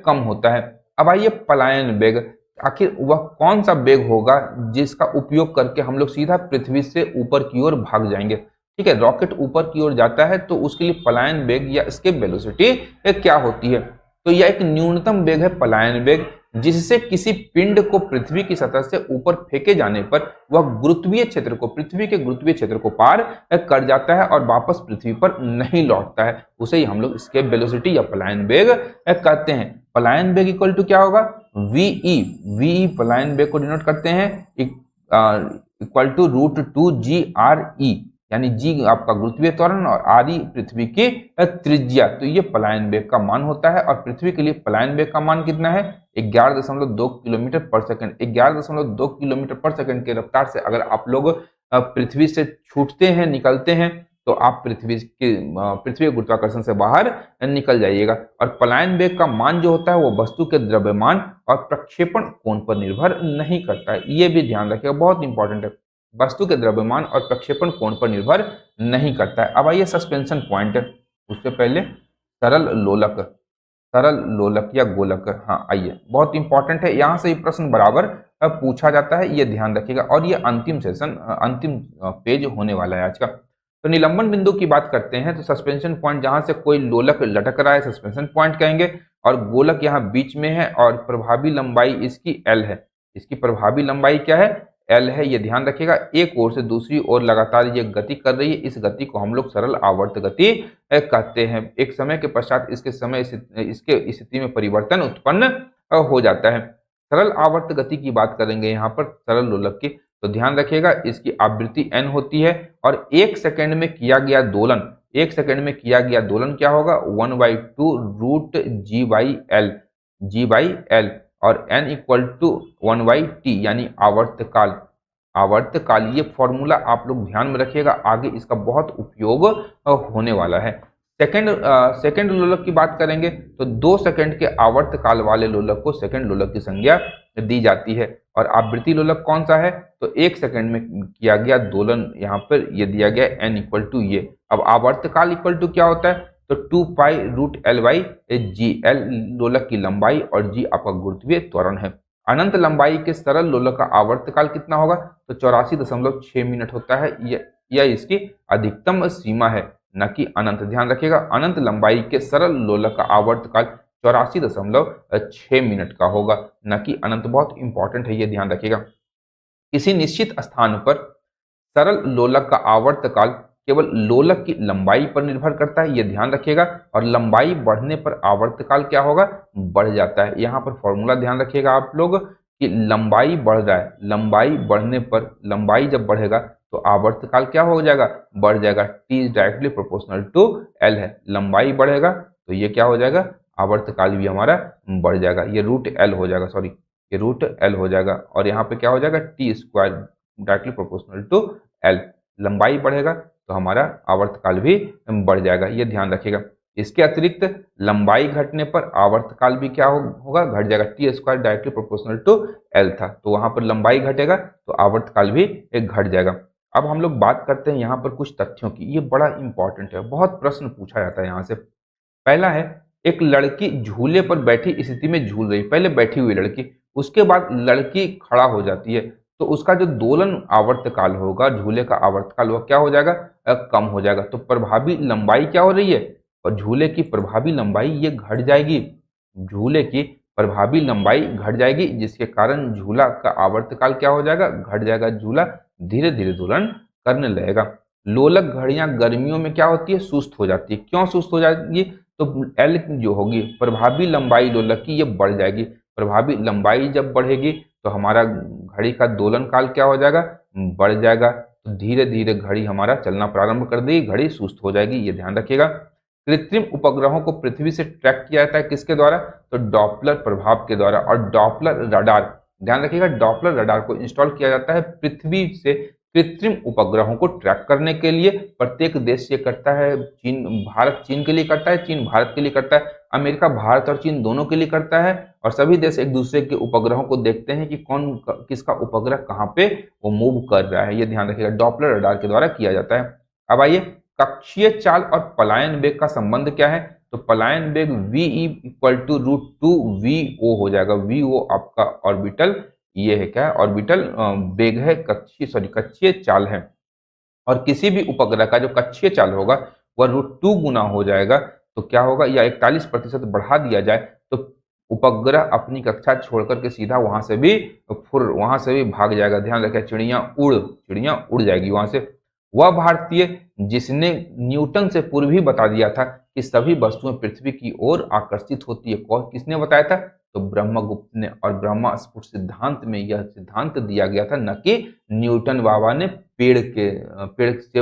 कम होता है। अब आइए पलायन वेग। आखिर वह कौन सा वेग होगा जिसका उपयोग करके हम लोग सीधा पृथ्वी से ऊपर की ओर भाग जाएंगे। ठीक है, रॉकेट ऊपर की ओर जाता है तो उसके लिए पलायन वेग या एस्केप वेलोसिटी क्या होती है, तो यह एक न्यूनतम वेग है पलायन वेग। जिससे किसी पिंड को पृथ्वी की सतह से ऊपर फेंके जाने पर वह गुरुत्वीय क्षेत्र को, पृथ्वी के गुरुत्वीय क्षेत्र को पार कर जाता है और वापस पृथ्वी पर नहीं लौटता है। उसे ही हम लोग एस्केप वेलोसिटी या पलायन वेग कहते हैं। पलायन वेग इक्वल टू क्या होगा, वीई। वीई पलायन वेग को डिनोट करते हैं इक्वल टू √2 GRE, यानी जी आपका गुरुत्वीय त्वरण और RE पृथ्वी की त्रिज्या। तो ये पलायन वेग का मान होता है और पृथ्वी के लिए पलायन वेग का मान कितना है, 11.2 किलोमीटर पर सेकंड। 11.2 किलोमीटर पर सेकंड की रफ्तार से अगर आप लोग पृथ्वी से छूटते हैं, निकलते हैं, तो आप पृथ्वी गुरुत्वाकर्षण से बाहर निकल जाइएगा। और पलायन वेग का मान जो होता है वो वस्तु के द्रव्यमान और प्रक्षेपण कोण पर निर्भर नहीं करता है। ये भी ध्यान रखिएगा, बहुत इंपॉर्टेंट है। वस्तु के द्रव्यमान और प्रक्षेपण कोण पर निर्भर नहीं करता है। अब आइए सस्पेंशन पॉइंट, उससे पहले सरल लोलक, सरल लोलक या गोलक, हाँ आइए, बहुत इंपॉर्टेंट है, यहाँ से ये प्रश्न बराबर पूछा जाता है, ये ध्यान रखिएगा। और ये अंतिम सेशन, अंतिम पेज होने वाला है आज का। तो निलंबन बिंदु की बात करते हैं तो सस्पेंशन पॉइंट जहां से कोई लोलक लटक रहा है सस्पेंशन पॉइंट कहेंगे, और गोलक यहाँ बीच में है और प्रभावी लंबाई इसकी L है। इसकी प्रभावी लंबाई क्या है, L है, ये ध्यान रखिएगा। एक ओर से दूसरी ओर लगातार ये गति कर रही है, इस गति को हम लोग सरल आवर्त गति कहते हैं। एक समय के पश्चात इसके स्थिति में परिवर्तन उत्पन्न हो जाता है। सरल आवर्त गति की बात करेंगे यहाँ पर सरल लोलक की, तो ध्यान रखिएगा इसकी आवृत्ति n होती है और 1 सेकंड में किया गया दोलन, 1 सेकंड में किया गया दोलन क्या होगा, 1/2 √G/L, G/L, और n इक्वल टू 1/T यानी आवर्तकाल। आवर्तकाल ये फॉर्मूला आप लोग ध्यान में रखिएगा, आगे इसका बहुत उपयोग होने वाला है। सेकंड लोलक की बात करेंगे तो 2 सेकंड के आवर्तकाल वाले लोलक को सेकंड लोलक की संज्ञा दी जाती है। और आवृत्ति लोलक कौन सा है, तो 1 सेकंड में किया गया दोलन, यहाँ पर ये दिया गया n इक्वल टू ये। अब आवर्तकाल इक्वल टू क्या होता है, तो 2π√L/G, L लोलक की लंबाई और G आपका गुरुत्वीय त्वरण है। अनंत लंबाई के सरल लोलक का आवर्तकाल कितना होगा, तो 84.6 मिनट होता है। यह इसकी अधिकतम सीमा है, न कि अनंत। ध्यान रखिएगा, अनंत लंबाई के सरल लोलक का आवर्तकाल 84.6 मिनट का होगा, न कि अनंत। बहुत इंपॉर्टेंट है, ये ध्यान रखिएगा। किसी निश्चित स्थान पर सरल लोलक का आवर्तकाल केवल लोलक की लंबाई पर निर्भर करता है, यह ध्यान रखिएगा। और लंबाई बढ़ने पर आवर्तकाल क्या होगा, बढ़ जाता है। यहाँ पर फॉर्मूला ध्यान रखिएगा आप लोग कि लंबाई बढ़ रहा है, लंबाई बढ़ने पर, लंबाई जब बढ़ेगा तो आवर्तकाल क्या हो जाएगा, बढ़ जाएगा। T is directly proportional to L है, लंबाई बढ़ेगा तो ये क्या हो जाएगा, आवर्तकाल भी हमारा बढ़ जाएगा। ये √L हो जाएगा, सॉरी ये √L हो जाएगा। और यहाँ पे क्या हो जाएगा, T square directly proportional to L। लंबाई बढ़ेगा तो हमारा आवर्तकाल भी बढ़ जाएगा, ये ध्यान रखिएगा। इसके अतिरिक्त लंबाई घटने पर आवर्तकाल भी क्या होगा, घट जाएगा। T square directly proportional to L था, तो वहां पर लंबाई घटेगा तो आवर्तकाल भी घट जाएगा। अब हम लोग बात करते हैं यहाँ पर कुछ तथ्यों की, ये बड़ा इंपॉर्टेंट है, बहुत प्रश्न पूछा जाता है यहाँ से। पहला है, एक लड़की झूले पर बैठी स्थिति में झूल रही, पहले बैठी हुई लड़की, उसके बाद लड़की खड़ा हो जाती है, तो उसका जो दोलन आवर्तकाल होगा, झूले का आवर्तकाल वह क्या हो जाएगा, कम हो जाएगा। तो प्रभावी लंबाई क्या हो रही है, और झूले की प्रभावी लंबाई ये घट जाएगी, झूले की प्रभावी लंबाई घट जाएगी, जिसके कारण झूला का आवर्तकाल क्या हो जाएगा, घट जाएगा। झूला धीरे धीरे दोलन करने लगेगा। लोलक घड़ियां गर्मियों में क्या होती है, सुस्त हो जाती है। क्यों सुस्त हो जाएगी, तो L जो होगी प्रभावी लंबाई लोलक की ये बढ़ जाएगी। प्रभावी लंबाई जब बढ़ेगी तो हमारा घड़ी का दोलन काल क्या हो जाएगा, बढ़ जाएगा। तो धीरे धीरे घड़ी हमारा चलना प्रारंभ कर देगी, घड़ी सुस्त हो जाएगी, ये ध्यान रखिएगा। कृत्रिम उपग्रहों को पृथ्वी से ट्रैक किया जाता है किसके द्वारा, तो डॉपलर प्रभाव के द्वारा। और डॉपलर रडार, ध्यान रखिएगा, डॉपलर रडार को इंस्टॉल किया जाता है पृथ्वी से कृत्रिम उपग्रहों को ट्रैक करने के लिए। प्रत्येक देश ये करता है, चीन, भारत चीन के लिए करता है, चीन भारत के लिए करता है, अमेरिका भारत और चीन दोनों के लिए करता है। और सभी देश एक दूसरे के उपग्रहों को देखते हैं कि कौन किसका उपग्रह कहाँ पे वो मूव कर रहा है, ये ध्यान रखिएगा, डॉपलर रडार के द्वारा किया जाता है। अब आइए, कक्षीय चाल और पलायन वेग का संबंध क्या है, तो पलायन वेग वी इक्वल टू √2 VO हो जाएगा। VO आपका ऑर्बिटल, ये है क्या, ऑर्बिटल वेग है, कक्षीय चाल है। और किसी भी उपग्रह का जो कक्षीय चाल होगा वह √2 गुना हो जाएगा। तो क्या होगा, या 41% बढ़ा दिया जाए तो उपग्रह अपनी कक्षा छोड़कर के सीधा वहां से भी भाग जाएगा। ध्यान रखें, चिड़िया उड़ जाएगी वहां से। वह भारतीय जिसने न्यूटन से पूर्व ही बता दिया था कि सभी वस्तुएं पृथ्वी की ओर आकर्षित होती है। कौन किसने बताया था? तो ब्रह्मगुप्त ने। और ब्रह्मा स्फुट सिद्धांत में यह सिद्धांत दिया गया था, न कि न्यूटन बाबा ने सेब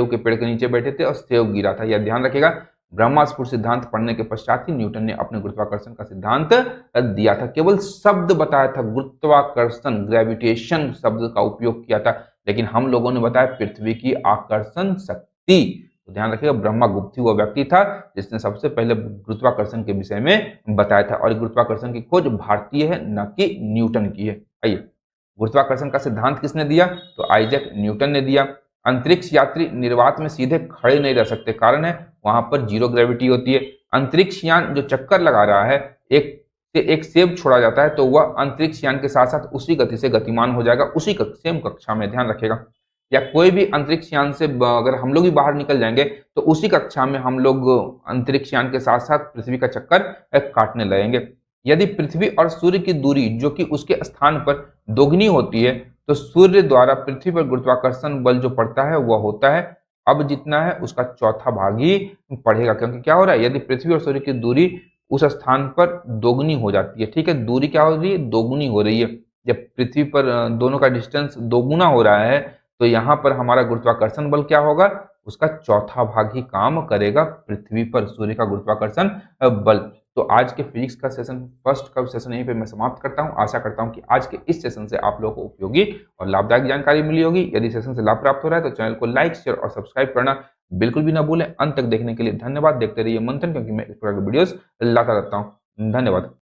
के पेड़ के नीचे बैठे थे और सेब गिरा था। यह ध्यान रखेगा। ब्रह्मा स्फुट सिद्धांत पढ़ने के पश्चात ही न्यूटन ने अपने गुरुत्वाकर्षण का सिद्धांत दिया था। केवल शब्द बताया था, गुरुत्वाकर्षण, ग्रेविटेशन शब्द का उपयोग किया था, लेकिन हम लोगों ने बताया पृथ्वी की आकर्षण शक्ति। तो ध्यान रखिएगा, ब्रह्मगुप्त ही वह व्यक्ति था जिसने सबसे पहले गुरुत्वाकर्षण के विषय में बताया था। और गुरुत्वाकर्षण की खोज भारतीय है, न कि न्यूटन की है। आइए, गुरुत्वाकर्षण का सिद्धांत किसने दिया? तो आइजैक न्यूटन ने दिया। अंतरिक्ष यात्री निर्वात में सीधे खड़े नहीं रह सकते, कारण है वहां पर जीरो ग्रेविटी होती है। अंतरिक्ष यान जो चक्कर लगा रहा है, एक सेब छोड़ा जाता है तो वह अंतरिक्ष यान के साथ साथ उसी गति से गतिमान हो जाएगा, उसी सेम कक्षा में। ध्यान रखेगा, या कोई भी अंतरिक्ष यान से अगर हम लोग भी बाहर निकल जाएंगे तो उसी कक्षा में हम लोग अंतरिक्ष यान के साथ साथ पृथ्वी का चक्कर काटने लगेंगे। यदि पृथ्वी और सूर्य की दूरी जो कि उसके स्थान पर दोगुनी होती है, तो सूर्य द्वारा पृथ्वी पर गुरुत्वाकर्षण बल जो पड़ता है वह होता है अब जितना है उसका चौथा भाग ही पड़ेगा। क्योंकि क्या हो रहा है, यदि पृथ्वी और सूर्य की दूरी उस स्थान पर दोगुनी हो जाती है, ठीक है, दूरी क्या हो रही है? दोगुनी हो रही है। जब पृथ्वी पर दोनों का डिस्टेंस दोगुना हो रहा है तो यहाँ पर हमारा गुरुत्वाकर्षण बल क्या होगा? उसका चौथा भाग ही काम करेगा पृथ्वी पर, सूर्य का गुरुत्वाकर्षण बल। तो आज के फिजिक्स का सेशन, फर्स्ट का सेशन यहीं पे मैं समाप्त करता हूँ। आशा करता हूँ कि आज के इस सेशन से आप लोगों को उपयोगी और लाभदायक जानकारी मिली होगी। यदि सेशन से लाभ प्राप्त हो रहा है तो चैनल को लाइक, शेयर और सब्सक्राइब करना बिल्कुल भी ना भूलें। अंत तक देखने के लिए धन्यवाद। देखते रहिए मंथन, क्योंकि मैं इस प्रकार की वीडियोस लाता रहता हूँ। धन्यवाद।